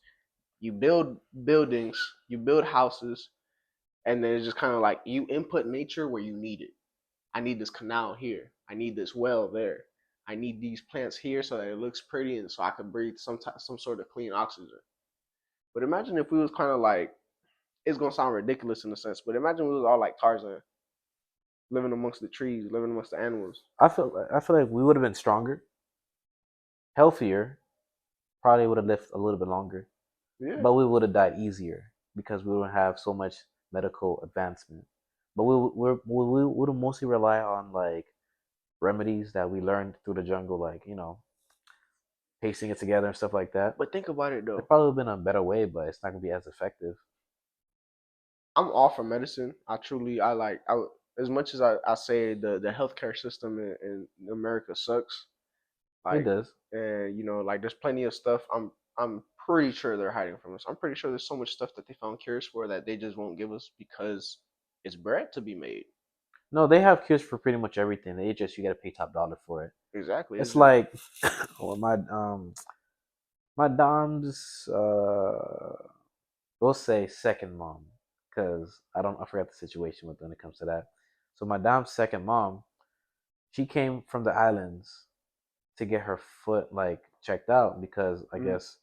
you build buildings, you build houses, and then it's just kind of like you input nature where you need it. I need this canal here. I need this well there. I need these plants here so that it looks pretty and so I can breathe some sort of clean oxygen. But imagine if we was kind of like it's gonna sound ridiculous in a sense, but imagine we was all like Tarzan, living amongst the trees, living amongst the animals.
I feel like we would have been stronger, healthier, probably would have lived a little bit longer,
Yeah,
but we would have died easier because we wouldn't have so much medical advancement. But we would mostly rely on like remedies that we learned through the jungle, like pasting it together and stuff like that.
but think about it
There
though.
probably would have been a better way, but it's not gonna be as effective.
I'm all for medicine. I truly, I like, I as much as I say the healthcare system in America sucks.
It
Like,
does.
and like there's plenty of stuff. I'm pretty sure they're hiding from us. I'm pretty sure there's so much stuff that they found cures for that they just won't give us because it's bread to be made.
No, they have cures for pretty much everything. They just you gotta pay top dollar for it.
Exactly. It's
It's
just
like well, my mom's we'll say second mom because I forgot the situation when it comes to that. So my mom's second mom, she came from the islands to get her foot like checked out because I
mm,
guess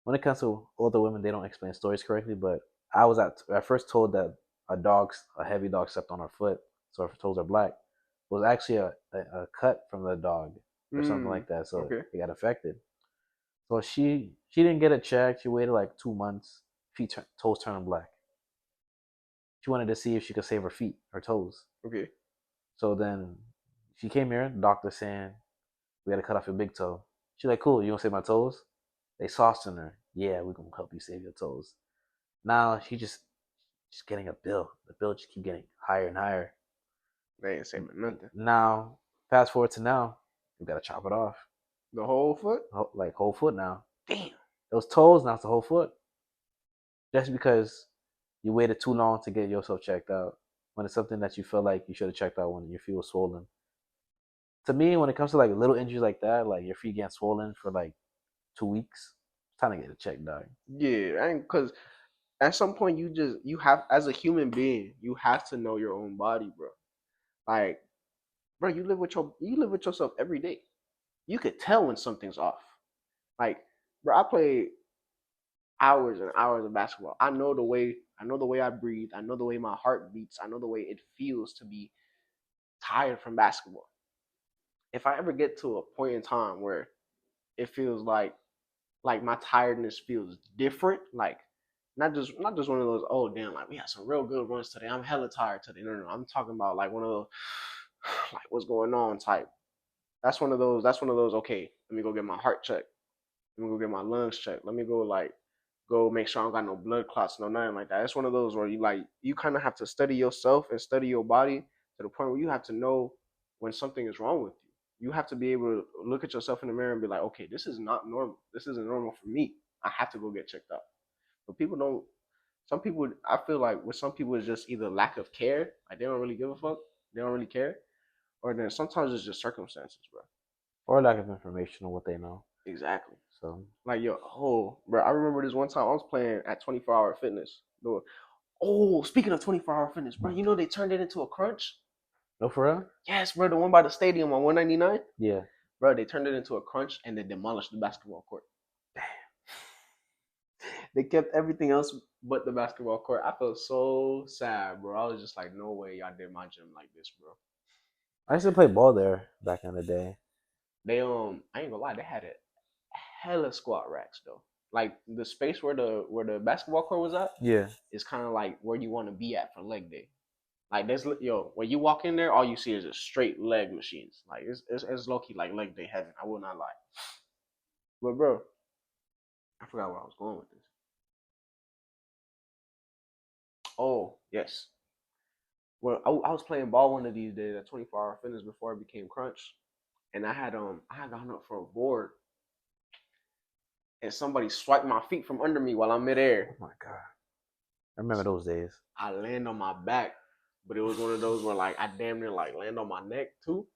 when it comes to older women they don't explain stories correctly. But I was at first told that a heavy dog stepped on her foot, so her toes are black. It was actually a cut from the dog or something like that, so
okay.
it got affected. So she didn't get it checked. She waited like 2 months. Toes turned black. She wanted to see if she could save her feet, her toes.
Okay.
So then she came here. The doctor saying We got to cut off your big toe. She's like, cool. You gonna save my toes? They saucing her. Yeah, we're gonna help you save your toes. Now she just getting a bill. The bill just keep getting higher and higher.
They ain't saving nothing.
Now, fast forward to now, we gotta chop it off.
The whole foot?
Like whole foot now.
Damn.
Those toes, now it's the whole foot. Just because you waited too long to get yourself checked out, when it's something that you feel like you should have checked out when your feet was swollen. To me, when it comes to like little injuries like that, like your feet getting swollen for like 2 weeks, it's time to get it checked, dog.
Yeah, and because at some point you have, as a human being, you have to know your own body, bro. Like, bro, you live with yourself every day. You could tell when something's off. Like, bro, I play hours and hours of basketball. I know the way I breathe. I know the way my heart beats. I know the way it feels to be tired from basketball. If I ever get to a point in time where it feels like my tiredness feels different, like not just one of those, oh damn, like we had some real good runs today, I'm hella tired today. No, I'm talking about like one of those like what's going on type. That's one of those, okay, let me go get my heart checked. Let me go get my lungs checked. Let me go make sure I don't got no blood clots, no nothing like that. It's one of those where you kind of have to study yourself and study your body to the point where you have to know when something is wrong with you. You have to be able to look at yourself in the mirror and be like, okay, this is not normal. This isn't normal for me. I have to go get checked out. But people don't. Some people, I feel like with some people, it's just either lack of care, like they don't really give a fuck, they don't really care, or then sometimes it's just circumstances, bro.
Or lack of information on what they know.
Exactly.
So,
like, bro, I remember this one time I was playing at 24-hour fitness. Oh, speaking of 24-hour fitness, bro, you know they turned it into a crunch?
no, for real?
Yes, bro, the one by the stadium on 199?
Yeah.
Bro, they turned it into a crunch and they demolished the basketball court. Damn. They kept everything else but the basketball court. I felt so sad, bro. I was just like, no way y'all did my gym like this, bro.
I used to play ball there back in the day.
They I ain't gonna lie, they had a hella squat racks though. Like the space where the basketball court was at,
yeah,
is kind of like where you want to be at for leg day. Like there's when you walk in there, all you see is just straight leg machines. Like it's low key like leg day heaven. I will not lie. But bro, I forgot where I was going with this. Oh yes. Well, I was playing ball one of these days at 24-hour fitness before it became crunch, and I had gone up for a board, and somebody swiped my feet from under me while I'm midair.
Oh my god, I remember those days.
I land on my back, but it was one of those where like I damn near like land on my neck too.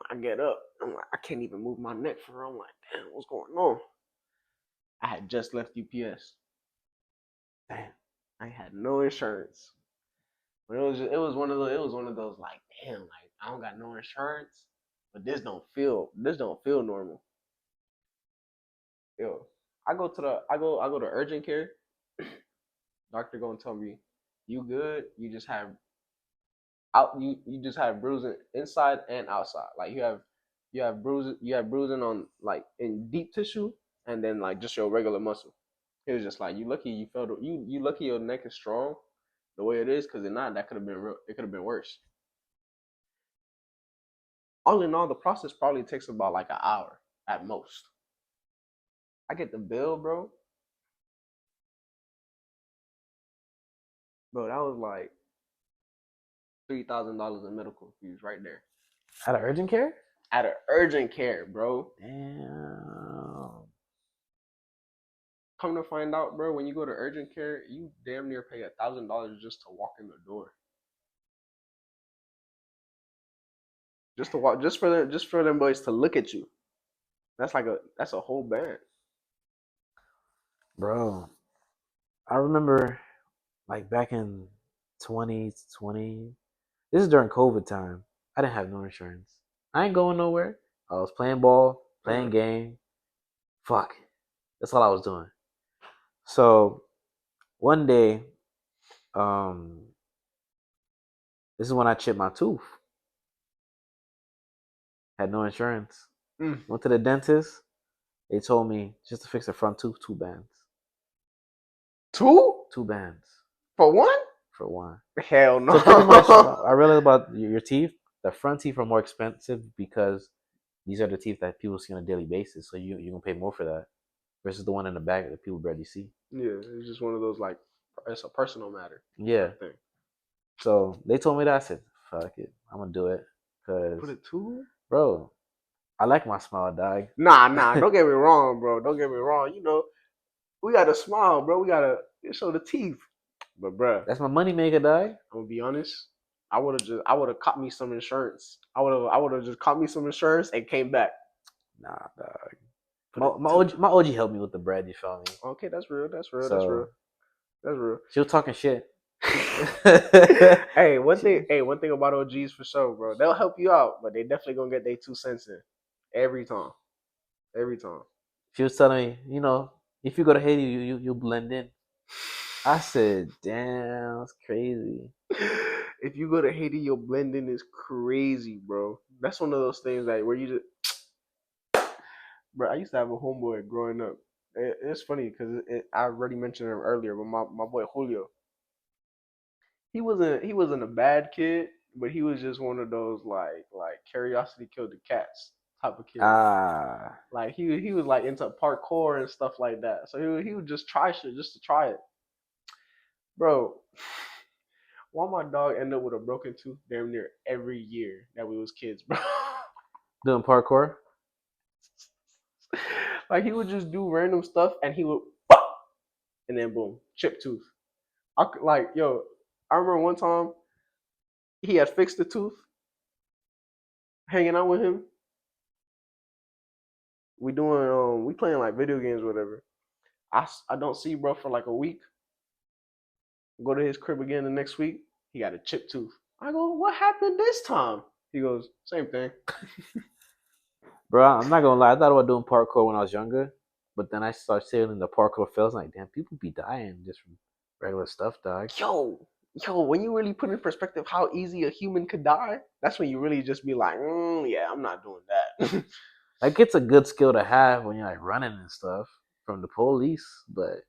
I get up, I'm like, I can't even move my neck for real. I'm like, damn, what's going on? I had just left UPS. Damn, I had no insurance. But it was one of those like, damn, like I don't got no insurance, but this don't feel normal. Yo, I go to urgent care. Doctor gonna tell me, you good? You just have you just have bruising inside and outside. Like you have bruising on like in deep tissue, and then like just your regular muscle. It was just like, you lucky you felt you lucky your neck is strong the way it is, because if not, that could have been real. It could have been worse. All in all, the process probably takes about like an hour at most. I get the bill, bro. Bro, that was like $3,000 in medical fees right there.
At an urgent care?
At an urgent care, bro.
Damn.
Come to find out, bro, when you go to urgent care, you damn near pay $1,000 just to walk in the door. Just to walk, just for them boys to look at you. That's a whole band.
Bro, I remember like back in 2020. This is during COVID time. I didn't have no insurance. I ain't going nowhere. I was playing ball, playing game. Fuck. That's all I was doing. So one day, this is when I chipped my tooth. Had no insurance. Went to the dentist. They told me just to fix the front tooth, 2 bands.
2?
2 bands.
For one?
For one.
Hell no.
So pretty much, I realized about your teeth. The front teeth are more expensive because these are the teeth that people see on a daily basis, so you're gonna pay more for that versus the one in the back that people barely see.
Yeah, it's just one of those like it's a personal matter
Yeah.
type thing.
So they told me that. I said, "Fuck it, I'm gonna do it." Cause,
Put it too?
bro, I like my smile, dog.
Nah. Don't get me wrong, bro. Don't get me wrong. You know, we gotta smile, bro. We gotta show the teeth. But bruh,
That's my money maker, dog.
I'm gonna be honest. I would have caught me some insurance. I would have just caught me some insurance and came back.
Nah, dog.
Put
My,
it
my
to
OG, my OG helped me with the bread. You feel me?
Okay, that's real. That's real. That's real.
So
That's real.
she was talking shit.
Hey, one thing about OGs for sure, bro. They'll help you out, but they definitely gonna get their 2 cents in every time. Every time.
She was telling me, if you go to Haiti, you blend in. I said, damn, that's crazy.
If you go to Haiti, your blending is crazy, bro. That's one of those things that where you just, bro. I used to have a homeboy growing up. It's funny because I already mentioned him earlier, but my boy Julio, he wasn't a bad kid, but he was just one of those like curiosity killed the cats type of kid.
Ah,
Like he was like into parkour and stuff like that. So he would just try shit just to try it, bro. Why my dog end up with a broken tooth damn near every year that we was kids, bro?
doing parkour.
Like he would just do random stuff and he would, and then boom, chip tooth. Like yo, I remember one time he had fixed the tooth, hanging out with him. We playing like video games or whatever. I don't see bro for like a week. Go to his crib again the next week. He got a chipped tooth. I go, what happened this time? He goes, same thing.
Bro, I'm not gonna lie. I thought about doing parkour when I was younger, but then I started seeing the parkour fails. Like, damn, people be dying just from regular stuff, dog.
Yo, when you really put in perspective how easy a human could die, that's when you really just be like, yeah, I'm not doing that.
Like, it's a good skill to have when you're like running and stuff from the police, but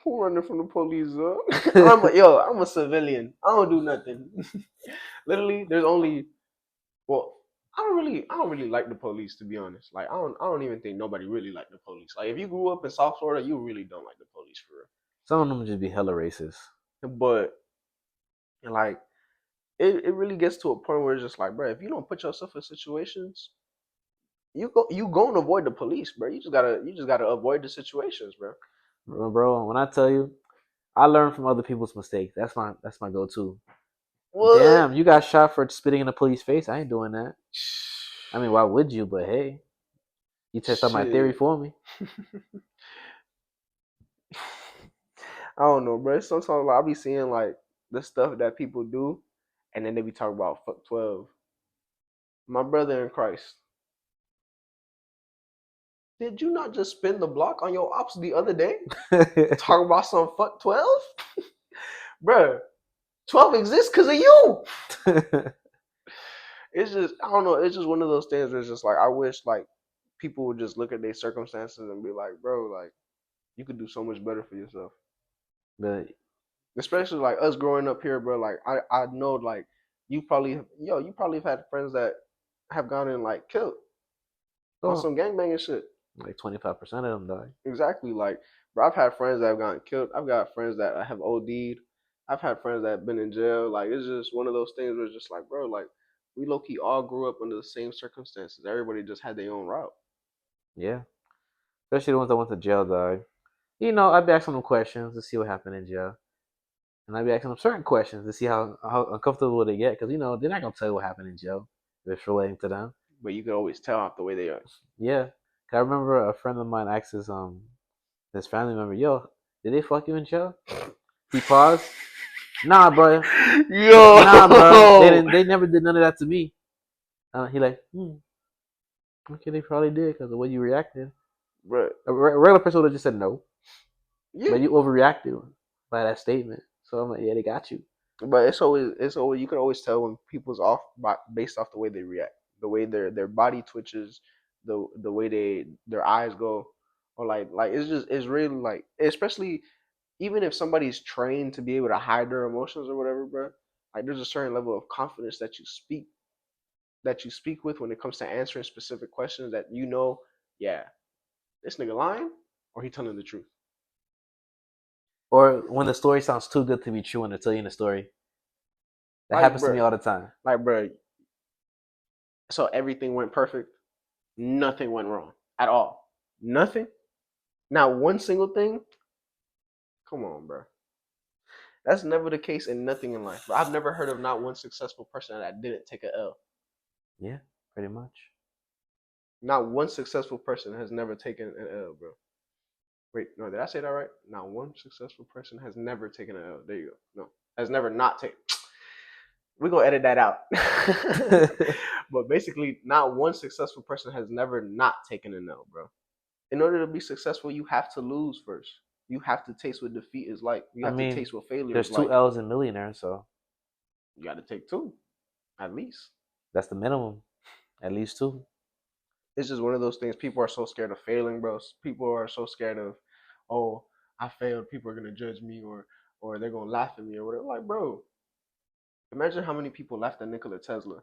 Who running from the police, I'm a civilian. I don't do nothing. Literally, there's only well, I don't really like the police to be honest. Like I don't even think nobody really like the police. Like if you grew up in South Florida, you really don't like the police for real.
some of them just be hella racist.
But like it really gets to a point where it's just like, bro, if you don't put yourself in situations, you go and avoid the police, bro. You just gotta avoid the situations, bro.
Bro, when I tell you, I learn from other people's mistakes. That's my go-to.
What?
Damn, you got shot for spitting in the police face. I ain't doing that. I mean, why would you? But hey, you test out my theory
Shit.
for me.
I don't know, bro. Sometimes like, I be seeing like the stuff that people do, and then they be talking about fuck 12. My brother in Christ, did you not just spin the block on your ops the other day? Talk about some fuck 12? Bruh, 12 exists because of you. It's just, I don't know. It's just one of those things where it's just like, I wish like people would just look at their circumstances and be like, bro, like, you could do so much better for yourself.
But
Especially like us growing up here, bro. Like, I know, like, you probably have had friends that have gone and like killed on
oh,
some gangbanging shit.
like 25% of them died.
Exactly. Like, bro, I've had friends that have gotten killed. I've got friends that have OD'd. I've had friends that have been in jail. Like, it's just one of those things where it's just like, bro, like, we low key all grew up under the same circumstances. Everybody just had their own route.
Yeah, especially the ones that went to jail died. I'd be asking them questions to see what happened in jail, and I'd be asking them certain questions to see how uncomfortable they get, because they're not gonna tell you what happened in jail if it's relating to them.
But you can always tell off the way they are.
Yeah, 'cause I remember a friend of mine asked his family member, "Yo, did they fuck you in jail?" He paused. Nah, bro.
Yo,
Nah, bro. They never did none of that to me. He like, okay, they probably did because the way you reacted.
bro.
A regular person would have just said no,
Yeah,
but you overreacted by that statement. So I'm like, yeah, they got you.
but it's always you can always tell when people's off based off the way they react, the way their body twitches, the way their eyes go, or like it's really like especially even if somebody's trained to be able to hide their emotions or whatever, bro. Like there's a certain level of confidence that you speak that you speak with when it comes to answering specific questions that you know, yeah, this nigga lying or he telling the truth.
Or when the story sounds too good to be true when they're telling you the story. That
Like,
happens to
bro,
me all the time.
like, bro. So everything went perfect. Nothing went wrong at all. Nothing. Not one single thing. Come on, bro. That's never the case in nothing in life. Bro. I've never heard of not one successful person that didn't take a L.
Yeah, pretty much.
Not one successful person has never taken an L, bro. Wait, no, did I say that right? Not one successful person has never taken an L. There you go. No, has never not taken. We're gonna edit that out. But basically, not one successful person has never not taken an L, bro. In order to be successful, you have to lose first. You have to taste what defeat is like. You
I
have to
mean,
taste what failure
there's
is
two
like.
L's in millionaire, so
You got to take two, at least.
that's the minimum. At least two.
It's just one of those things. People are so scared of failing, bro. People are so scared of, oh, I failed. People are gonna judge me, or they're gonna laugh at me, or whatever. Like, bro, imagine how many people laughed at Nikola Tesla.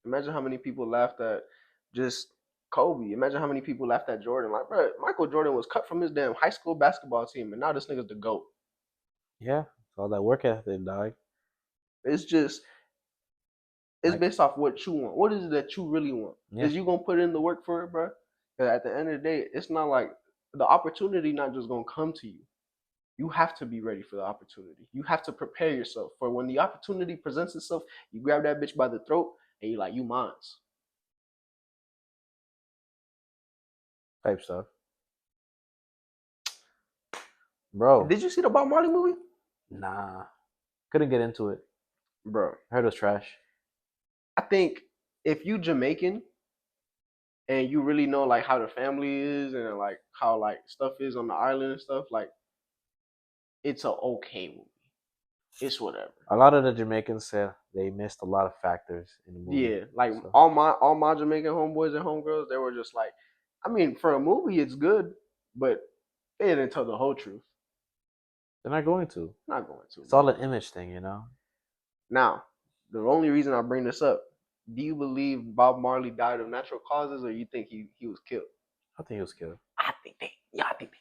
Imagine how many people laughed at just Kobe. Imagine how many people laughed at Jordan. Like, bro, Michael Jordan was cut from his damn high school basketball team, and now this nigga's the GOAT.
Yeah, it's all that work ethic, dog.
It's just, it's
Like,
based off what you want. What is it that you really want?
yeah.
Is you gonna put in the work for it, bro? Because at the end of the day, it's not like the opportunity not just gonna come to you. You have to be ready for the opportunity. You have to prepare yourself for when the opportunity presents itself. You grab that bitch by the throat and you're like, you mines.
Type stuff. Bro,
Did you see the Bob Marley movie?
nah. Couldn't get into it.
Bro,
I heard it was trash.
I think if you Jamaican and you really know like how the family is and like how like stuff is on the island and stuff, like it's a okay movie. It's whatever.
A lot of the Jamaicans said they missed a lot of factors in the movie.
Yeah, like
So,
all my Jamaican homeboys and homegirls, they were just like, I mean, for a movie, it's good, but they didn't tell the whole truth.
they're not going to.
Not going to.
It's all an image thing, you know?
Now, the only reason I bring this up, do you believe Bob Marley died of natural causes, or you think he was killed?
I think he was killed.
I think they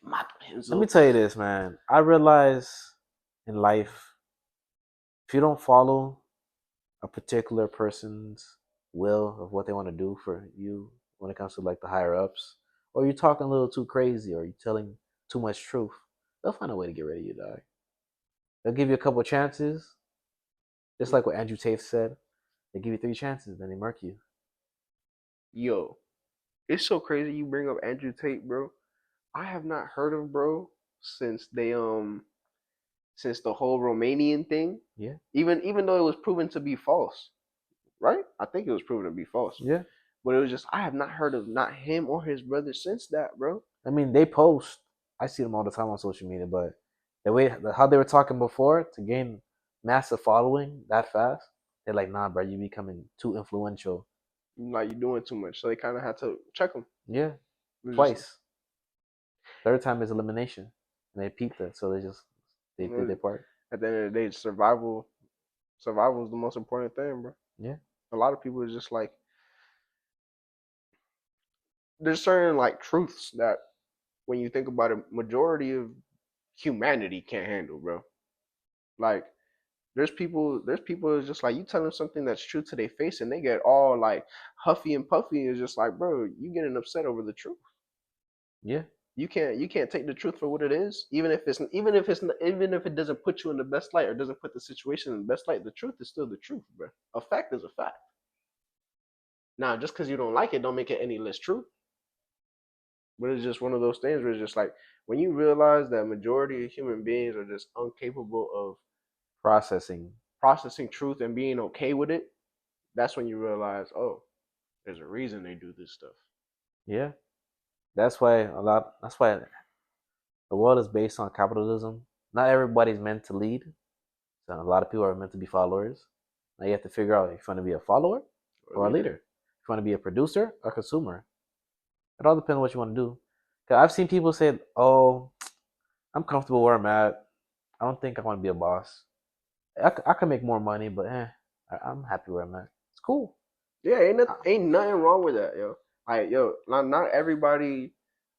mocked him.
Let me tell you this, man. I realize in life, if you don't follow a particular person's will of what they want to do for you when it comes to like the higher ups, or you're talking a little too crazy, or you're telling too much truth, they'll find a way to get rid of you, dog. They'll give you a couple chances, just like what Andrew Tate said. They give you 3 chances, then they murk you.
Yo, it's so crazy you bring up Andrew Tate, bro. I have not heard of bro since the whole Romanian thing.
Yeah.
Even though it was proven to be false, right? I think it was proven to be false.
Yeah.
But it was just I have not heard of not him or his brother since that, bro.
I mean, they post. I see them all the time on social media, but the way how they were talking before to gain massive following that fast, they're like, nah, bro, you becoming too influential.
Like you're doing too much, so they kind of had to check him.
Yeah,
It was
twice.
just-
Third time is elimination, and they peeped it, so they did their part.
At the end of the day, survival is the most important thing, bro.
Yeah.
A lot of people is just like there's certain like truths that when you think about it, majority of humanity can't handle, bro. Like there's people that's just like you tell them something that's true to their face and they get all like huffy and puffy. It's just like, bro, you getting upset over the truth.
Yeah.
You can't take the truth for what it is, even if it doesn't put you in the best light or doesn't put the situation in the best light. The truth is still the truth, bro. A fact is a fact. Now, just because you don't like it, don't make it any less true. But it's just one of those things where it's just like when you realize that majority of human beings are just incapable of processing truth and being okay with it, that's when you realize, oh, there's a reason they do this stuff.
Yeah. That's why the world is based on capitalism. Not everybody's meant to lead. So a lot of people are meant to be followers. Now you have to figure out if you want to be a follower or a leader. If you want to be a producer or consumer. It all depends on what you want to do. Cause I've seen people say, "Oh, I'm comfortable where I'm at. I don't think I want to be a boss. I can make more money, but I'm happy where I'm at. It's cool.
Yeah, ain't nothing wrong with that, yo. Like, yo, not everybody,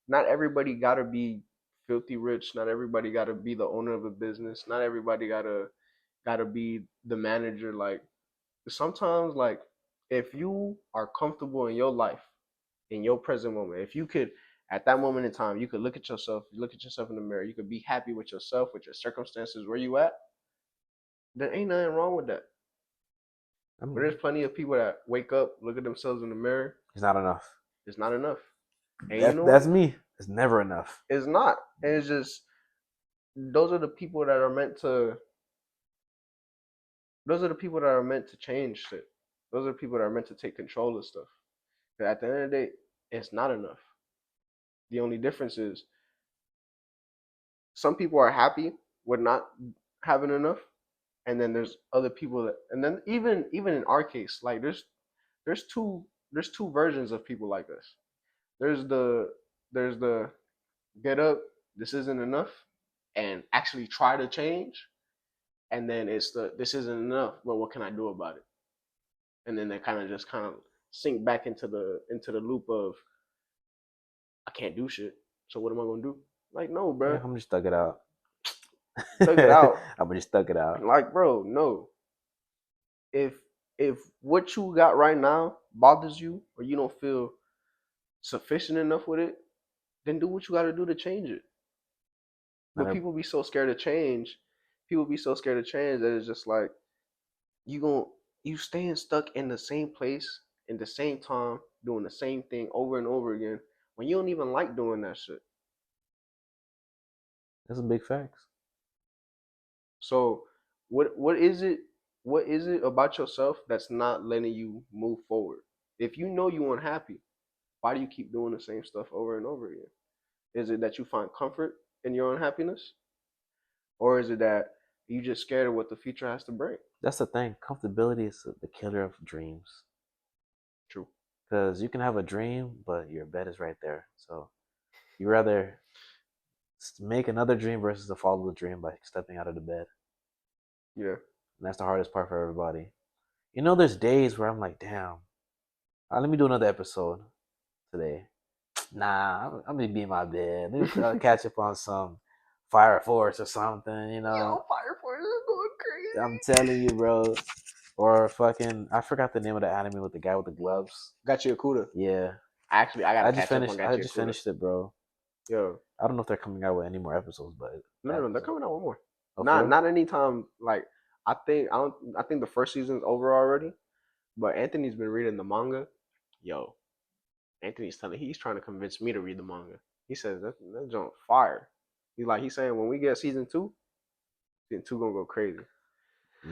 not everybody gotta be filthy rich. Not everybody gotta be the owner of a business. Not everybody gotta be the manager. Like, sometimes, like, if you are comfortable in your life, in your present moment, if you could, at that moment in time, you could look at yourself in the mirror, you could be happy with yourself, with your circumstances, where you at, there ain't nothing wrong with that.
I
But
mean,
there's plenty of people that wake up, look at themselves in the mirror,
it's not enough.
it's not enough. And you
That
know
that's
what?
me. It's never enough.
It's not. And it's just those are the people that are meant to those are the people that are meant to change shit. Those are the people that are meant to take control of stuff. But at the end of the day, it's not enough. The only difference is some people are happy with not having enough, and then there's other people that, and then even in our case, like there's two there's two versions of people like this. There's the get up, this isn't enough, and actually try to change, and then it's the this isn't enough, but what can I do about it? And then they kind of sink back into the loop of I can't do shit. So what am I gonna do? Like, no,
Yeah,
bro,
I'm just stuck it out.
thug it out.
I'm just stuck it out.
Like, bro, no. If what you got right now bothers you or you don't feel sufficient enough with it, then do what you got to do to change it. But
Not
people be so scared to change. People be so scared to change that it's just like you gon' you staying stuck in the same place in the same time doing the same thing over and over again when you don't even like doing that shit.
That's some big facts.
So what is it? What is it about yourself that's not letting you move forward? If you know you unhappy, why do you keep doing the same stuff over and over again? Is it that you find comfort in your unhappiness, or is it that you just scared of what the future has to bring?
That's the thing. Comfortability is the killer of dreams.
True.
Because you can have a dream, but your bed is right there. So you rather make another dream versus to follow the dream by stepping out of the bed.
Yeah.
And that's the hardest part for everybody. You know, there's days where I'm like, damn, let me do another episode today. Nah, I'm gonna be in my bed. Let me catch up on some Fire Force or something, you know.
Yo, Fire Force is going
I'm
crazy.
telling you, bro. Or fucking, I forgot the name of the anime with the guy with the gloves.
Got you a Kuda.
Yeah,
Actually, I gotta
I just
catch up on
finished. I
Got you a
just
Kuda.
finished it, bro.
Yo,
I don't know if they're coming out with any more episodes, but
no, they're coming out with more.
oh, for
Not
real?
anytime. Like I think the first season's over already. But Anthony's been reading the manga. Yo, he's trying to convince me to read the manga. He says that junk fire. He's saying when we get season two gonna go crazy.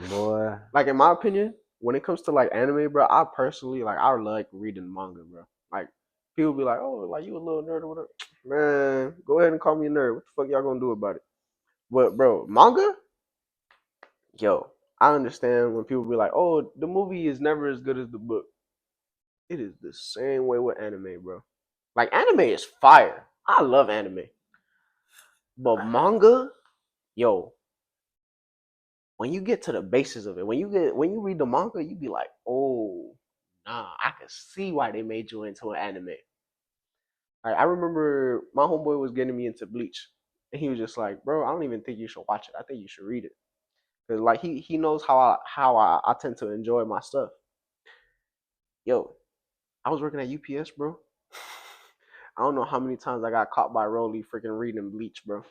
Boy,
Like, in my opinion, when it comes to like anime, bro, I personally like I like reading manga, bro. Like, people be like, oh, like you a little nerd or whatever. Man, go ahead and call me a nerd. What the fuck y'all gonna do about it? But bro, manga, yo, I understand when people be like, oh, the movie is never as good as the book. It is the same way with anime, bro. Like, anime is fire. I love anime. But manga, yo, when you get to the basis of it, when you read the manga, you be like, oh, nah, I can see why they made you into an anime. Like, I remember my homeboy was getting me into Bleach, and he was just like, bro, I don't even think you should watch it. I think you should read it, cause like he knows how I tend to enjoy my stuff. Yo, I was working at UPS, bro. I don't know how many times I got caught by Rolly freaking reading Bleach, bro.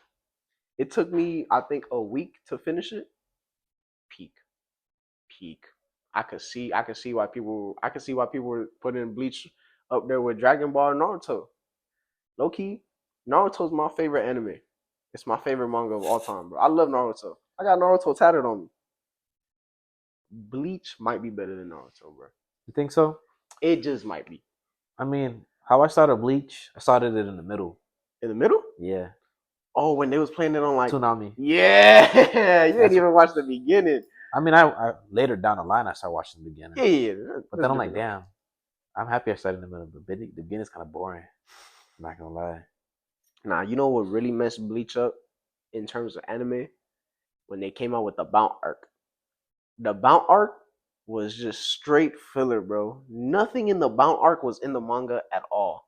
It took me, I think, a week to finish it. Peak, peak. I could see why people were putting Bleach up there with Dragon Ball and Naruto. Low key, Naruto's my favorite anime. It's my favorite manga of all time, bro. I love Naruto. I got Naruto tatted on me. Bleach might be better than Naruto, bro.
you think so?
It just might be.
I mean, how I started Bleach, I started it in the middle.
In the middle?
Yeah,
Oh, when they was playing it on like,
Toonami.
yeah, you didn't
That's.
even watch the beginning.
I mean, I later down the line I started watching the beginning,
Yeah.
but then I'm like, damn, I'm happy I started in the middle. The beginning is kind of boring. I'm not gonna lie.
Nah, you know what really messed Bleach up in terms of anime? When they came out with the Bount arc. The Bount arc, was just straight filler, bro. Nothing in the Bound arc was in the manga at all.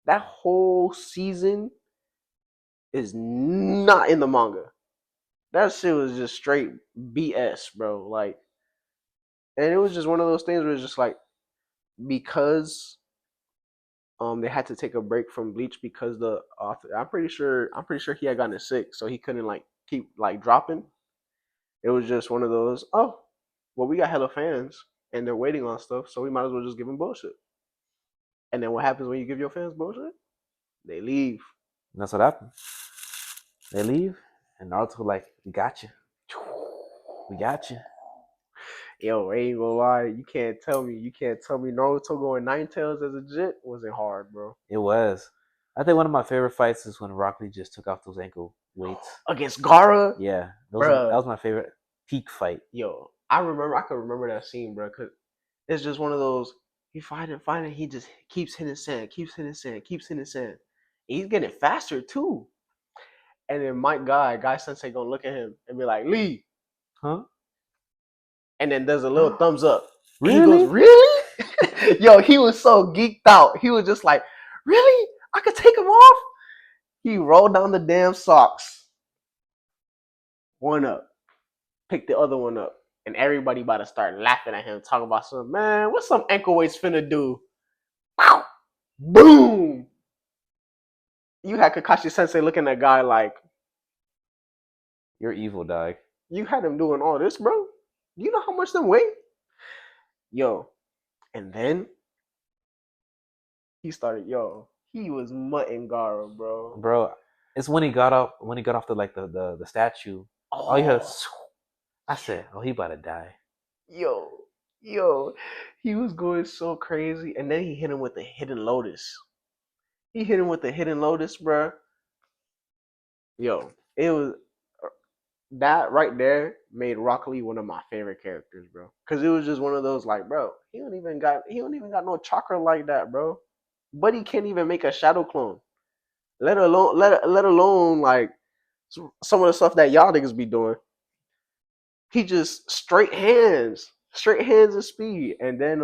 That whole season is not in the manga. That shit was just straight BS, bro. Like, and it was just one of those things where it's just like because they had to take a break from Bleach because the author I'm pretty sure he had gotten sick, so he couldn't like keep like dropping. It was just one of those, oh, well, we got hella fans and they're waiting on stuff, so we might as well just give them bullshit. And then what happens when you give your fans bullshit? They leave.
And that's what happened. They leave, and Naruto like, we got you. We got you.
Yo, I ain't gonna lie, you can't tell me Naruto going nine tails as a jit wasn't hard, bro.
It was. I think one of my favorite fights is when Rock Lee just took off those ankle weights.
Against Gara?
Yeah, that
Bruh.
was my favorite peak fight.
Yo, I could remember that scene, bro, because it's just one of those, he fighting, he just keeps hitting sand. And he's getting faster too. And then Guy Sensei gonna look at him and be like, Lee.
Huh?
And then there's a little thumbs up.
Really?
And he goes, really? Yo, he was so geeked out. He was just like, really? I could take him off? He rolled down the damn socks. One up. Picked the other one up. And everybody about to start laughing at him, talking about some, man, what's some ankle weights finna do? Pow! Boom! You had Kakashi Sensei looking at Guy like,
you're evil, dog.
You had him doing all this, bro? Do you know how much them weigh? Yo. And then he was mutting Gara, bro.
Bro, it's when he got off the like the statue. Oh, yeah. I said, oh, he about to die.
Yo, he was going so crazy, and then he hit him with the hidden lotus. Bro. Yo, it was that right there made Rock Lee one of my favorite characters, bro. Cause it was just one of those like, bro, he don't even got no chakra like that, bro. But he can't even make a shadow clone. Let alone like some of the stuff that y'all niggas be doing. He just straight hands and speed. And then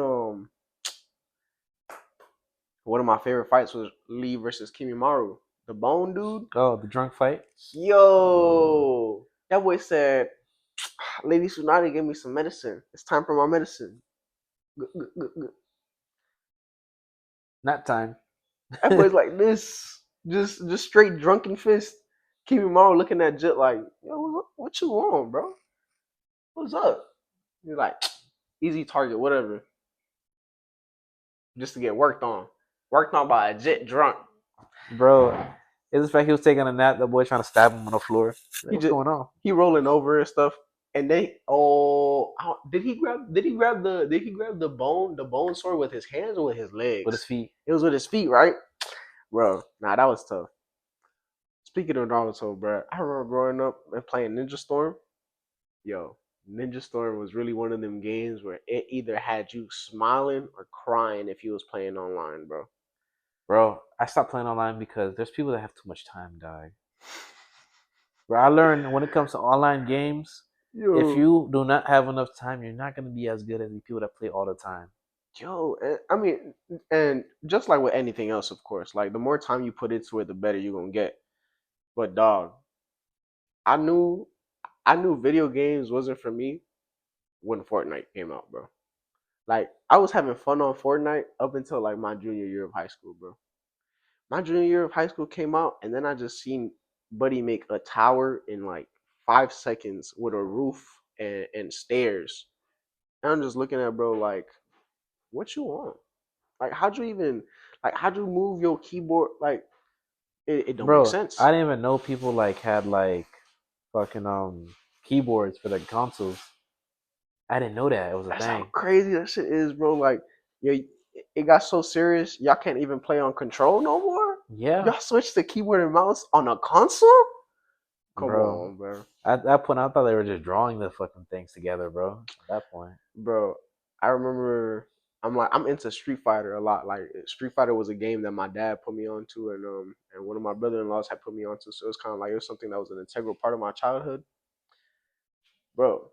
one of my favorite fights was Lee versus Kimimaro, the bone dude.
Oh, the drunk fight.
Yo, that boy said, Lady Tsunade gave me some medicine. It's time for my medicine.
Not time.
That boy's like this, just straight drunken fist. Kimimaro looking at Jit like, yo, what you want, bro? What's up? He's like, easy target, whatever. Just to get worked on by a Jit drunk.
Bro, it's the fact he was taking a nap. The boy trying to stab him on the floor. What's going on?
He rolling over and stuff. And they did he grab the bone sword with his hands or with his legs?
With his feet.
It was with his feet, right? Bro, nah, that was tough. Speaking of Naruto, bro, I remember growing up and playing Ninja Storm. Yo, Ninja Storm was really one of them games where it either had you smiling or crying if you was playing online, bro.
Bro, I stopped playing online because there's people that have too much time, dog. Bro, I learned when it comes to online games, if you do not have enough time, you're not going to be as good as the people that play all the time.
Yo, I mean, and just like with anything else, of course, like the more time you put into it, the better you're going to get. But dog, I knew video games wasn't for me when Fortnite came out, bro. Like, I was having fun on Fortnite up until like my junior year of high school, bro. My junior year of high school came out, and then I just seen Buddy make a tower in like 5 seconds with a roof and stairs. And I'm just looking at bro like, what you want? Like, how'd you move your keyboard? Like, it don't make sense.
I didn't even know people like had like fucking keyboards for the consoles. I didn't know that it was a
That's
thing.
How crazy that shit is, bro. Like, yeah, it got so serious. Y'all can't even play on control no more.
Yeah,
y'all switched to keyboard and mouse on a console. Come on, bro.
At that point, I thought they were just drawing the fucking things together, bro. At that point,
bro, I remember. I'm into Street Fighter a lot. Like, Street Fighter was a game that my dad put me onto, and one of my brother-in-laws had put me onto. So it was kind of like it was something that was an integral part of my childhood, bro.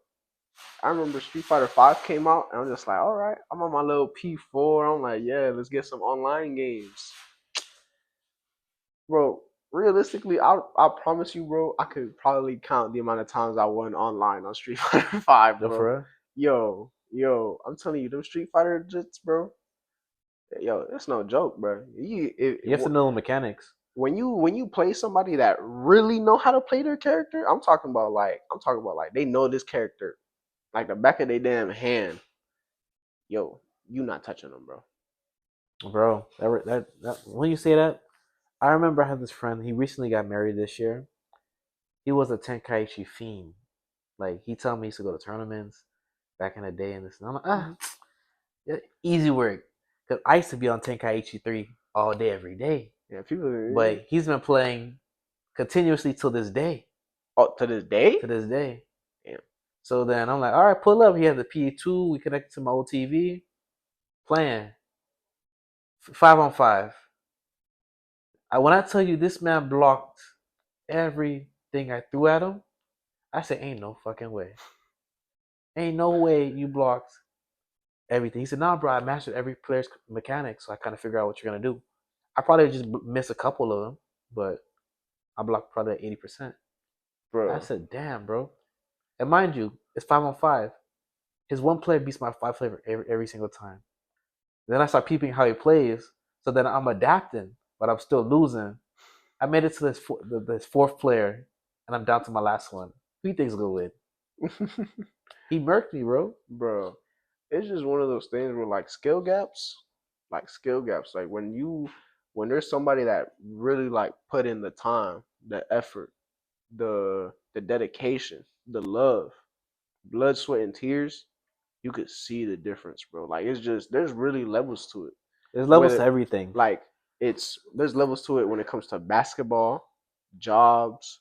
I remember Street Fighter Five came out, and I'm just like, all right, I'm on my little P4. I'm like, yeah, let's get some online games, bro. Realistically, I promise you, bro, I could probably count the amount of times I won online on Street Fighter Five,
No,
bro.
for real.
Yo, I'm telling you, them Street Fighter jits, bro. Yo, it's no joke, bro.
You have to know the mechanics.
When you play somebody that really know how to play their character, I'm talking about like they know this character like the back of their damn hand. Yo, you not touching them, bro.
Bro, when you say that, I remember I had this friend. He recently got married this year. He was a Tenkaichi fiend. Like he told me he used to go to tournaments back in the day and this. And I'm like, yeah, easy work. Cause I used to be on Tenkaichi 3 all day, every day.
Yeah, people.
But he's been playing continuously till this day.
Oh, to this day.
To this day.
Damn.
So then I'm like, all right, pull up. He had the P2. We connected to my old TV. Playing 5-on-5. When I tell you this man blocked everything I threw at him, I said, ain't no fucking way. Ain't no way you blocked everything. He said, nah, bro, I mastered every player's mechanics, so I kind of figure out what you're going to do. I probably just missed a couple of them, but I blocked probably 80%.
Bro.
I said, damn, bro. And mind you, it's 5-on-5. His one player beats my 5 player every single time. Then I start peeping how he plays, so then I'm adapting, but I'm still losing. I made it to this fourth player, and I'm down to my last one. Who do you think's gonna win? He murked me, bro.
Bro, it's just one of those things where like skill gaps, like when there's somebody that really like put in the time, the effort, the dedication, the love, blood, sweat, and tears, you could see the difference, bro. Like it's just there's really levels to it.
There's levels
Whether
to everything.
like there's levels to it when it comes to basketball, jobs,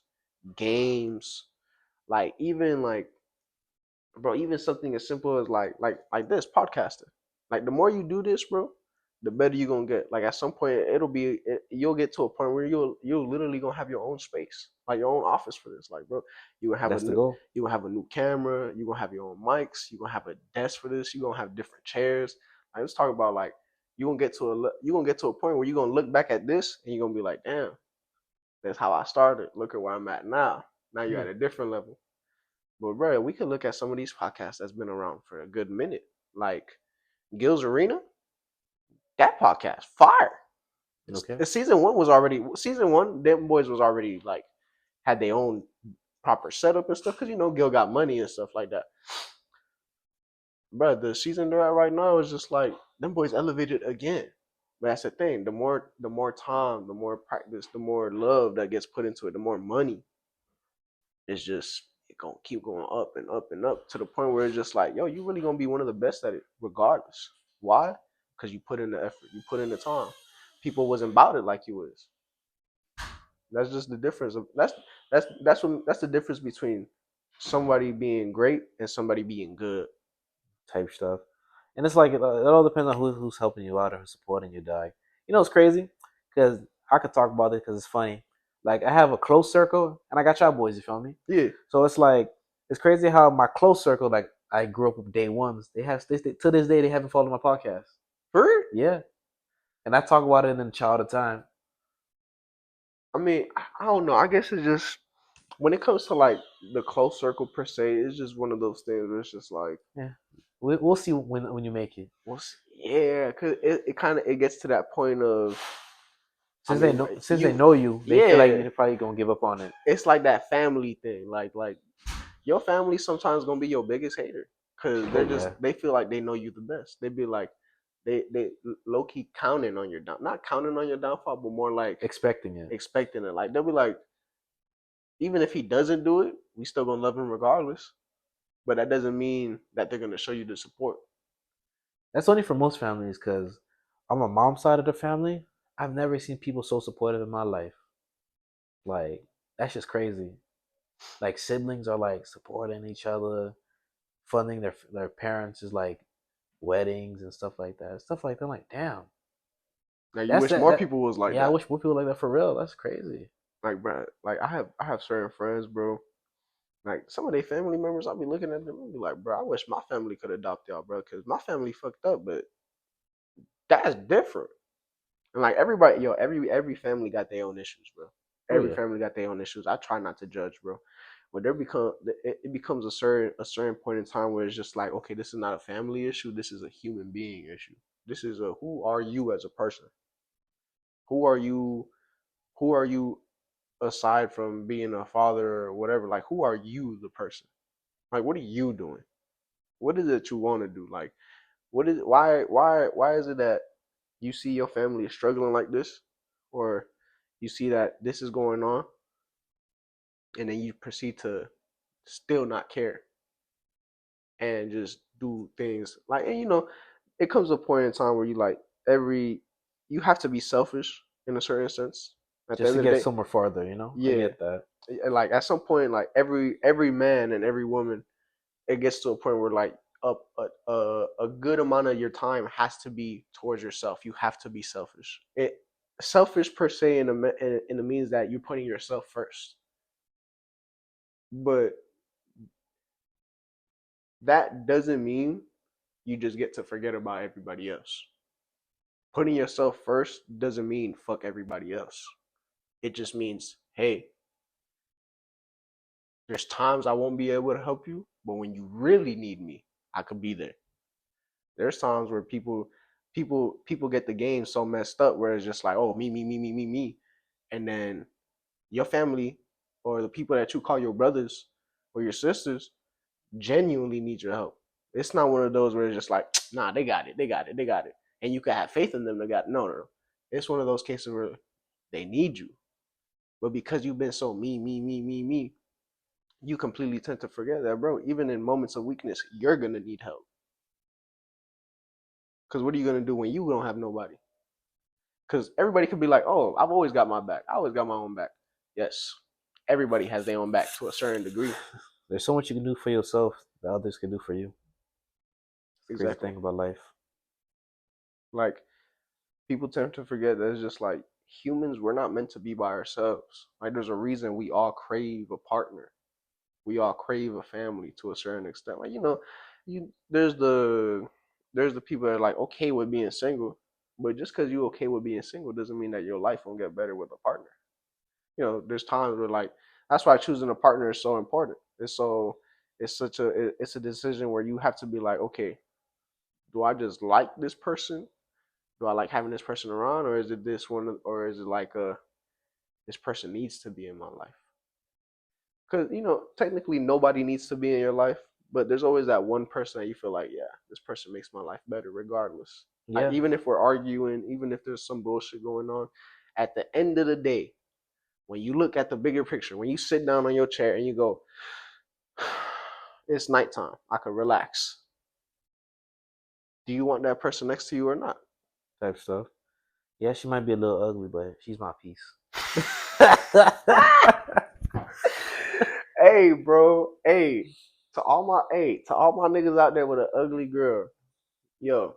games, like even like bro, even something as simple as like this podcasting. Like the more you do this, bro, the better you're gonna get. Like at some point, you'll get to a point where you'll literally gonna have your own space, like your own office for this. Like, bro, you gonna have
That's the goal.
you gonna have a new camera, you gonna have your own mics, you gonna have a desk for this, you gonna have different chairs. Like, let's talk about like you gonna get to a point where you're gonna look back at this and you're gonna be like, damn, that's how I started. Look at where I'm at now. Now you're at a different level. But bro, we could look at some of these podcasts that's been around for a good minute, like Gil's Arena. That podcast, fire.
Okay.
Season one. Them boys was already like had their own proper setup and stuff because Gil got money and stuff like that. Bro, the season they're at right now is just like them boys elevated again. But that's the thing. The more time, the more practice, the more love that gets put into it, the more money. It's just it gonna keep going up and up and up to the point where it's just like, yo, you really gonna be one of the best at it, regardless. Why? Because you put in the effort, you put in the time. People wasn't about it like you was. That's just the difference. That's the difference between somebody being great and somebody being good.
Type stuff. And it's like it all depends on who's helping you out or who's supporting you, dog. It's crazy because I could talk about it because it's funny. Like I have a close circle, and I got y'all boys. You feel me?
Yeah.
So it's like it's crazy how my close circle, like I grew up with day ones. They have to this day they haven't followed my podcast.
For real?
Yeah, and I talk about it in Child of Time.
I mean, I don't know. I guess it's just when it comes to like the close circle per se, it's just one of those things where it's just like,
yeah, we'll see when you make it.
Yeah, because it kind of it gets to that point of
since they know you, they feel like you're probably gonna give up on it.
It's like that family thing. Like your family sometimes gonna be your biggest hater because they feel like they know you the best. They be like they low key counting on your not counting on your downfall, but more like
expecting it.
Like they'll be like, even if he doesn't do it, we still gonna love him regardless. But that doesn't mean that they're gonna show you the support.
That's only for most families because on my mom's side of the family, I've never seen people so supportive in my life. Like that's just crazy. Like siblings are like supporting each other, funding their parents' is like weddings and stuff like that. Stuff like that. I'm like, damn.
Now you wish more people was like that.
Yeah, I wish more people like that for real. That's crazy.
Like, bro, like I have certain friends, bro. Like some of their family members, I'll be looking at them and be like, bro, I wish my family could adopt y'all, bro, because my family fucked up, but that's different. And like everybody, yo, every family got their own issues, bro.
Oh
Every
yeah.
family got their own issues. I try not to judge, bro. But it becomes a certain point in time where it's just like, okay, this is not a family issue. This is a human being issue. This is a who are you as a person? Who are you? Who are you aside from being a father or whatever? Like, who are you, the person? Like, what are you doing? What is it you want to do? Like, what is why is it that you see your family is struggling like this, or you see that this is going on, and then you proceed to still not care and just do things like, and it comes to a point in time where every you have to be selfish in a certain sense at the
Just
end
to
of the
get
day.
somewhere farther, you know? I
Yeah,
get that.
like at some point, like every man and every woman, it gets to a point where like a good amount of your time has to be towards yourself. You have to be selfish. It selfish per se in the means that you're putting yourself first, but that doesn't mean you just get to forget about everybody else. Putting yourself first doesn't mean fuck everybody else. It just means, hey, there's times I won't be able to help you, but when you really need me, I could be there. There's times where people get the game so messed up where it's just like, oh, me, and then your family or the people that you call your brothers or your sisters genuinely need your help. It's not one of those where it's just like, nah, they got it, and you can have faith in them. They got no. It's one of those cases where they need you, but because you've been so me, you completely tend to forget that, bro. Even in moments of weakness, you're gonna need help. Because what are you gonna do when you don't have nobody? Because everybody could be like, oh, I've always got my back. I always got my own back. Yes, everybody has their own back to a certain degree.
There's so much you can do for yourself that others can do for you. It's the crazy
Exactly.
thing about life.
Like people tend to forget that it's just like humans, we're not meant to be by ourselves. Like there's a reason we all crave a partner. We all crave a family to a certain extent. Like you there's the people that are like okay with being single, but just because you're okay with being single doesn't mean that your life won't get better with a partner. There's times where like that's why choosing a partner is so important. It's a decision where you have to be like, okay, do I just like this person? Do I like having this person around, or is it this one, or is it like this person needs to be in my life? Because technically nobody needs to be in your life, but there's always that one person that you feel like, yeah, this person makes my life better, regardless.
Yeah.
Even if we're arguing, even if there's some bullshit going on, at the end of the day, when you look at the bigger picture, when you sit down on your chair and you go, it's nighttime, I can relax. Do you want that person next to you or not?
Type stuff. Yeah, she might be a little ugly, but she's my piece.
Hey, bro. To all my niggas out there with an ugly girl, yo,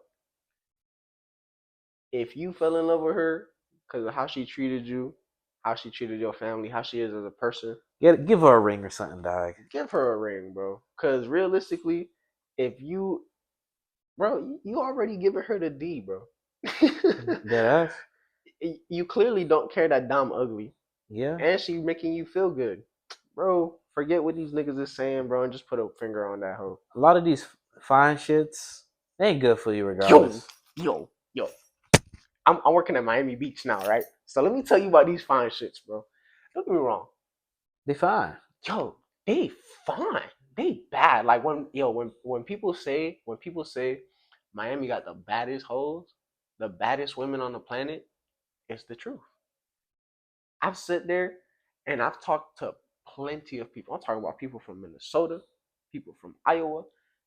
if you fell in love with her because of how she treated you, how she treated your family, how she is as a person,
Give her a ring or something, dog.
give her a ring, bro. Because realistically, if you, bro, you already given her the D, bro.
Dead ass.
You clearly don't care that Dom ugly,
Yeah.
and she making you feel good, bro. Forget what these niggas is saying, bro, and just put a finger on that hoe.
A lot of these fine shits, they ain't good for you
Yo,
regardless.
yo. I'm working at Miami Beach now, right? So let me tell you about these fine shits, bro. Don't get me wrong.
They fine.
Yo, they fine. They bad. Like when people say Miami got the baddest hoes, the baddest women on the planet, it's the truth. I've sit there and I've talked to plenty of people. I'm talking about people from Minnesota, people from Iowa,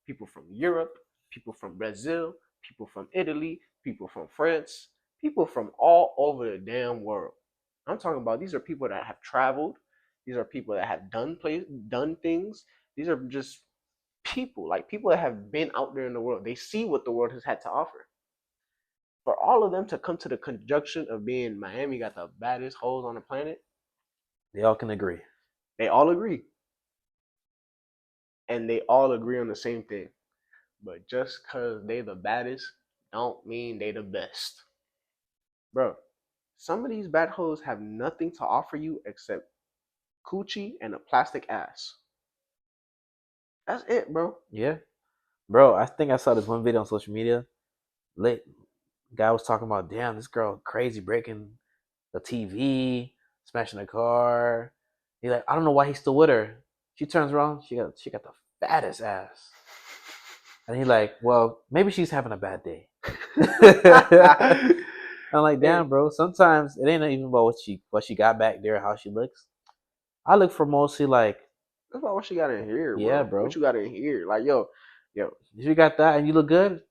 people from Europe, people from Brazil, people from Italy, people from France, people from all over the damn world. I'm talking about these are people that have traveled. These are people that have done things. These are just people, like people that have been out there in the world. They see what the world has had to offer. For all of them to come to the conjunction of being Miami got the baddest hoes on the planet,
They all can agree.
they all agree. and they all agree on the same thing. But just cause they the baddest, don't mean they the best, bro. Some of these bad hoes have nothing to offer you except coochie and a plastic ass. That's it, bro.
Yeah, bro. I think I saw this one video on social media. Lit guy was talking about, damn, this girl crazy breaking the TV, smashing the car. He like, I don't know why he's still with her. She turns around, she got the fattest ass. And he like, well, maybe she's having a bad day. I'm like, damn, bro. Sometimes it ain't even about what she got back there, how she looks. I look for mostly like,
That's about what she got in here, bro.
yeah, bro.
What you got in here? Like, yo.
If you got that and you look good,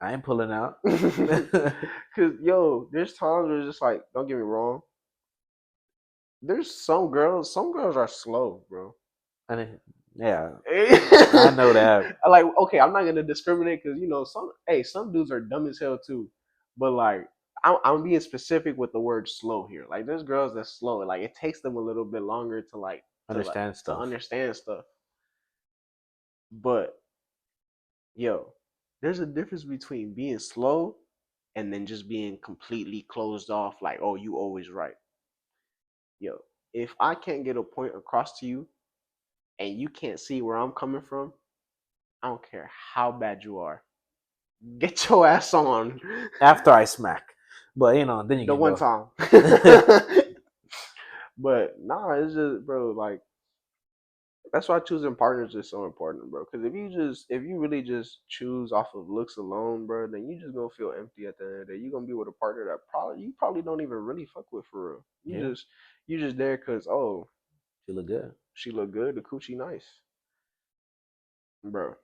I ain't pulling out.
Cause yo, there's times where it's just like, don't get me wrong. There's some girls are slow, bro.
And yeah, I know that.
Like, okay, I'm not gonna discriminate because some dudes are dumb as hell too. But like, I'm being specific with the word slow here. Like, there's girls that's slow. Like, it takes them a little bit longer to
Understand
to
stuff.
understand stuff. But yo, there's a difference between being slow and then just being completely closed off. Like, oh, you always right. Yo, if I can't get a point across to you and you can't see where I'm coming from, I don't care how bad you are. Get your ass on.
After I smack. But then you
the
can
one
go.
time. But nah, it's just, bro, like, that's why choosing partners is so important, bro. Because if you really just choose off of looks alone, bro, then you just gonna feel empty at the end of the day. You gonna be with a partner that you probably don't even really fuck with for real. You just there because, oh,
She look good.
she look good, the coochie nice, bro.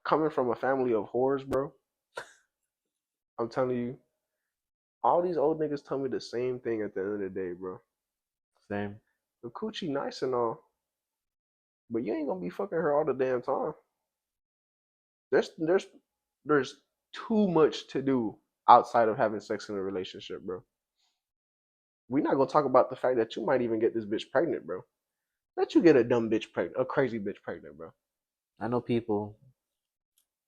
Coming from a family of whores, bro, I'm telling you, all these old niggas tell me the same thing at the end of the day, bro.
Same.
The coochie nice and all, but you ain't gonna be fucking her all the damn time. There's too much to do outside of having sex in a relationship, bro. We're not gonna talk about the fact that you might even get this bitch pregnant, bro. Let you get a dumb bitch pregnant, a crazy bitch pregnant, bro.
I know people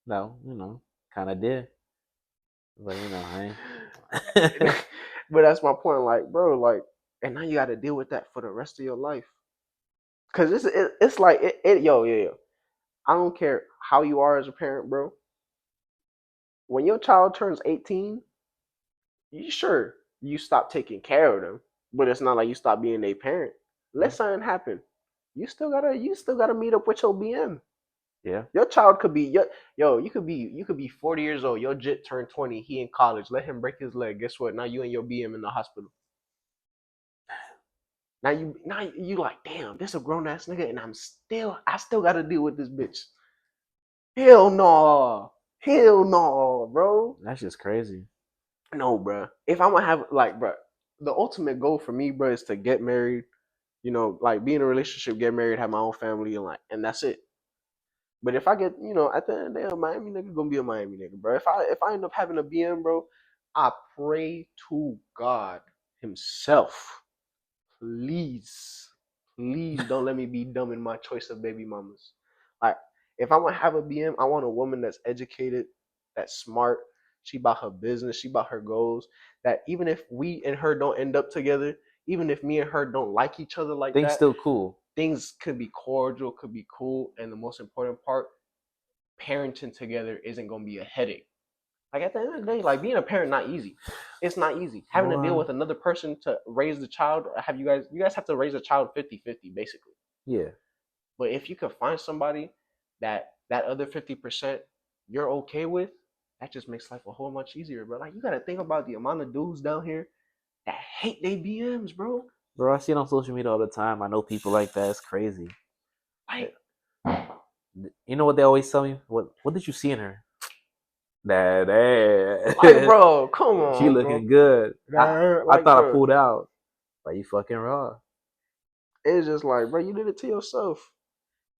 that, kind of did. But, I ain't.
But that's my point. Like, bro, like, and now you got to deal with that for the rest of your life. Cause it's like yo. I don't care how you are as a parent, bro. When your child turns 18, you stop taking care of them, but it's not like you stop being their parent. Let something happen. You still gotta meet up with your BM.
Yeah.
Your child could be you could be 40 years old. Your jit turned 20. He in college. Let him break his leg. Guess what? Now you and your BM in the hospital. Now you like, damn, this a grown ass nigga, and I still gotta deal with this bitch. Hell no, bro.
That's just crazy.
No, bro. If I'm gonna have like, bro, the ultimate goal for me, bro, is to get married. Like, be in a relationship, get married, have my own family, and that's it. But if I get, at the end of the day, a Miami nigga gonna be a Miami nigga, bro. If I end up having a BM, bro, I pray to God Himself, please, please don't let me be dumb in my choice of baby mamas. Like, if I'm gonna have a BM, I want a woman that's educated, that's smart. She about her business, she about her goals. That even if we and her don't end up together, even if me and her don't like each other like
Things
that,
still cool.
things could be cordial, could be cool, and the most important part, parenting together isn't gonna be a headache. Like, at the end of the day, like, being a parent not easy. It's not easy. Having to deal with another person to raise the child, you guys have to raise a child 50-50 basically.
Yeah.
But if you could find somebody that other 50% you're okay with, that just makes life a whole much easier, bro. Like, you gotta think about the amount of dudes down here that hate their BMs, bro.
Bro, I see it on social media all the time. I know people like that. It's crazy.
Like,
you know what they always tell me? What did you see in her? That
like, bro, come on.
She looking good. I thought bro, I pulled out. But you fucking raw.
It's just like, bro, you did it to yourself.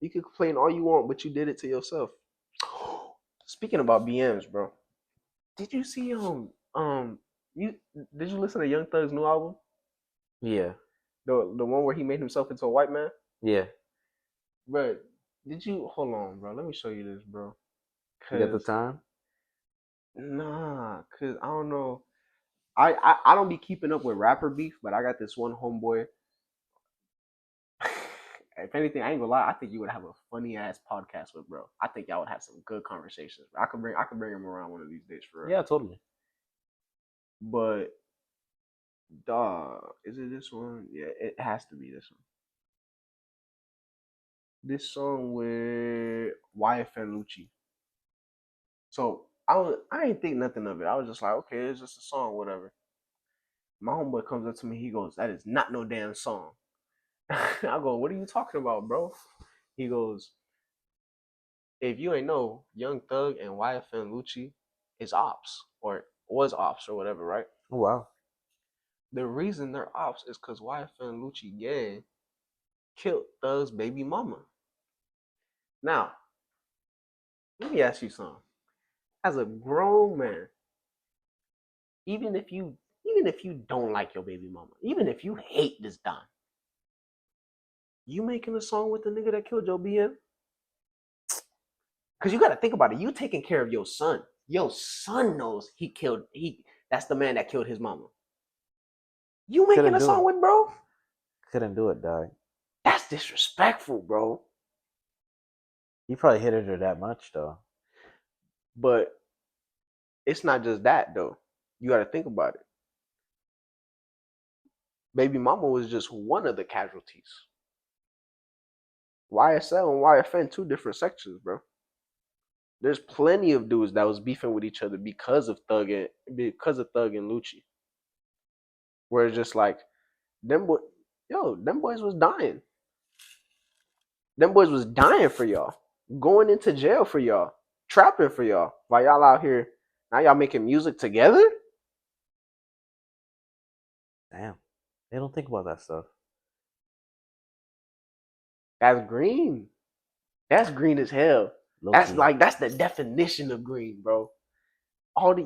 You can complain all you want, but you did it to yourself. Speaking about BMs, bro, did you see you did you listen to Young Thug's new album?
Yeah.
The one where he made himself into a white man?
Yeah.
But did you hold on, bro? Let me show you this, bro.
You got the
Cause
time?
cause I don't know. I don't be keeping up with rapper beef, but I got this one homeboy. If anything, I ain't gonna lie. I think you would have a funny ass podcast with bro. I think y'all would have some good conversations. I could bring him around one of these days for real.
Yeah, totally.
But dog, is it this one? Yeah, it has to be this one. This song with YFN Lucci. So I ain't think nothing of it. I was just like, okay, it's just a song, whatever. My homeboy comes up to me, he goes, "That is not no damn song." I go, "What are you talking about, bro?" He goes, "If you ain't know, Young Thug and YFN Lucci is ops or was ops or whatever, right?
Oh, wow.
The reason they're ops is because YFN Lucci gang killed Thug's baby mama. Now, let me ask you something. As a grown man, even if you don't like your baby mama, even if you hate this Don, you making a song with the nigga that killed your BM? Because you got to think about it. You taking care of your son. Your son knows that's the man that killed his mama. You making
Couldn't
a
do
song
it.
with bro?
Couldn't do it, dog.
That's disrespectful, bro.
He probably hated her that much, though.
But it's not just that though. You got to think about it. Baby mama was just one of the casualties. YSL and YFN, two different sections, bro. There's plenty of dudes that was beefing with each other because of Thug and Lucci. Where it's just like them boy, them boys was dying. Them boys was dying for y'all, going into jail for y'all, trapping for y'all. While y'all out here, now y'all making music together?
Damn. They don't think about that stuff.
That's green. That's green as hell.
Low
That's
key.
like that's the definition of green, bro. All the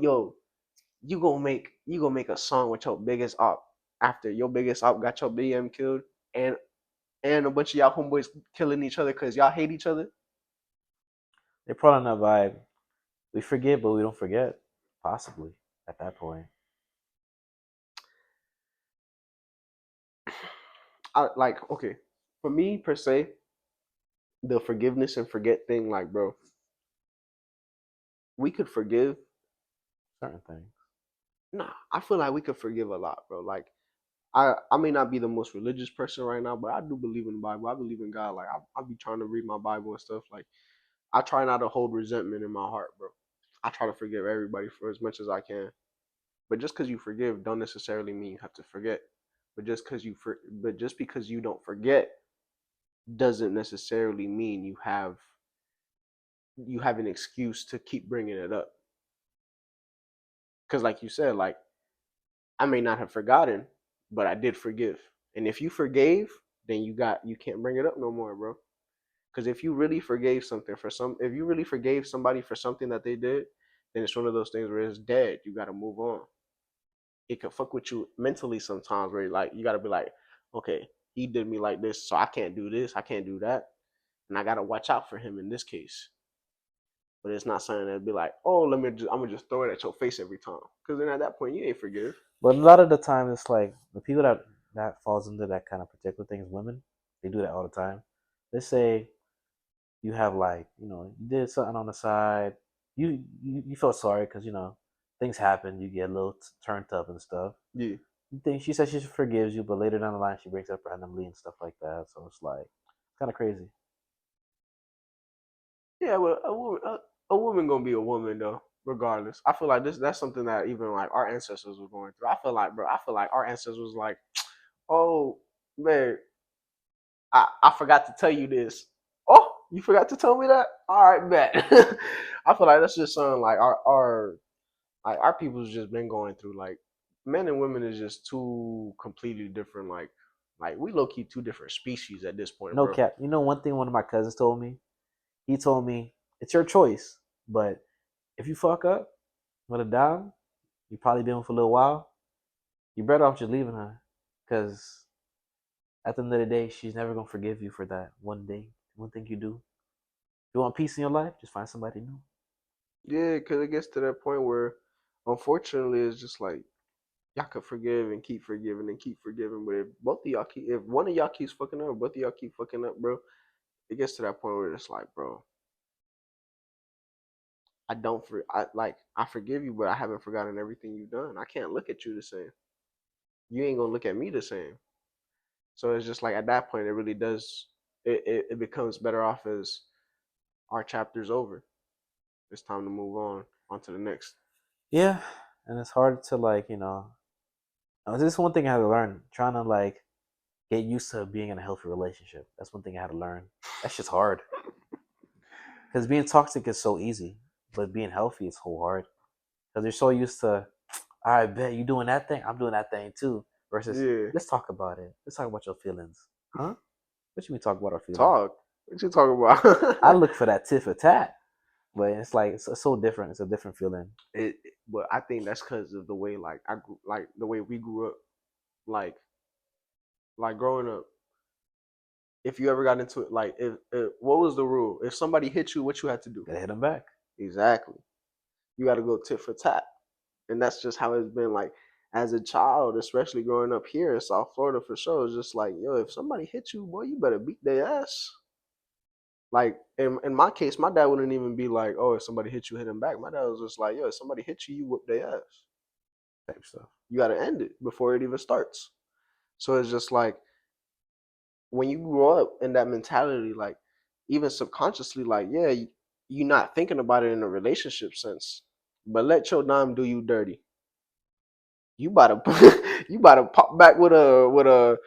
you gonna make a song with your biggest op after your biggest op got your BM killed and a bunch of y'all homeboys killing each other because y'all hate each other.
They're probably not vibe. We forget, but we don't forget. Possibly at that point.
Okay, for me per se, the forgiveness and forget thing, like, bro, we could forgive.
Certain things.
Nah, I feel like we could forgive a lot, bro. Like, I may not be the most religious person right now, but I do believe in the Bible. I believe in God. Like, I be trying to read my Bible and stuff. Like, I try not to hold resentment in my heart, bro. I try to forgive everybody for as much as I can. But just because you forgive, don't necessarily mean you have to forget. But just because you don't forget, doesn't necessarily mean you have an excuse to keep bringing it up. Because, like you said, like, I may not have forgotten, but I did forgive. And if you forgave, then you can't bring it up no more, bro. Because if you really forgave something if you really forgave somebody for something that they did, then it's one of those things where it's dead. You got to move on. It can fuck with you mentally sometimes, where like you got to be like, okay, he did me like this, so I can't do this, I can't do that, and I got to watch out for him in this case. But it's not something that'd be like, oh, I'm gonna just throw it at your face every time, because then at that point you ain't forgive.
But a lot of the time, it's like the people that falls into that kind of particular thing is women. They do that all the time. Let's say you have like you did something on the side. You felt sorry because things happen. You get a little turned up and stuff.
Yeah,
You think she says she forgives you, but later down the line she breaks up randomly and stuff like that. So it's like kind of crazy.
yeah. Well, a woman gonna be a woman though, regardless. I feel like that's something that even like our ancestors were going through. I feel like, bro, I feel like our ancestors was like, oh man, I forgot to tell you this. Oh, you forgot to tell me that? All right, bet. I feel like that's just something like our people's just been going through. Like, men and women is just two completely different. Like we low key two different species at this point,
No
bro.
cap. One thing one of my cousins told me. He told me it's your choice, but if you fuck up with a dime, you probably been with for a little while. You're better off just leaving her, because At the end of the day, she's never gonna forgive you for that one thing you do. If you want peace in your life, just find somebody new.
Yeah, because it gets to that point where, unfortunately, it's just like y'all could forgive and keep forgiving and keep forgiving, but if one of y'all keeps fucking up, both of y'all keep fucking up, bro, it gets to that point where it's like, bro, I forgive you, but I haven't forgotten everything you've done. I can't look at you the same. You ain't gonna look at me the same. So it's just like at that point, it really does. It becomes better off as our chapter's over. It's time to move on to the next.
Yeah, and it's hard to this is one thing I had to learn. Trying to get used to being in a healthy relationship. That's one thing I had to learn. That's just hard because being toxic is so easy, but being healthy is so hard because you're so used to. I bet you doing that thing. I'm doing that thing too. Versus,
Yeah,
let's talk about it. Let's talk about your feelings, huh? What you mean talk about our feelings?
talk. What you talking
I
about?
look for that tit for tat, but it's like it's so different. It's a different feeling.
But I think that's because of the way like the way we grew up, like growing up. If you ever got into it, like if what was the rule? If somebody hit you, what you had to do?
Gotta hit them back.
Exactly. You got to go tit for tat, and that's just how it's been. Like as a child, especially growing up here in South Florida, for sure, it's just like, yo, if somebody hit you, boy, you better beat their ass. Like in my case, my dad wouldn't even be like, oh, if somebody hit you, hit him back. My dad was just like, yo, if somebody hit you, you whoop their ass.
Type stuff.
You got to end it before it even starts. So it's just like when you grow up in that mentality, like even subconsciously, like yeah, you're not thinking about it in a relationship sense, but let your dime do you dirty. You about to you about to pop back with a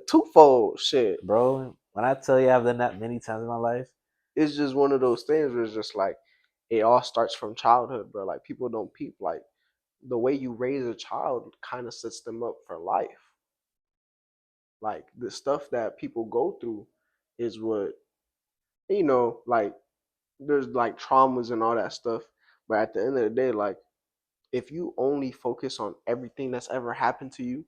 twofold shit.
Bro, when I tell you I've done that many times in my life,
It's just one of those things where it's just like it all starts from childhood, bro. Like people don't peep like the way you raise a child kind of sets them up for life. Like the stuff that people go through is what like there's like traumas and all that stuff. But at the end of the day, like if you only focus on everything that's ever happened to you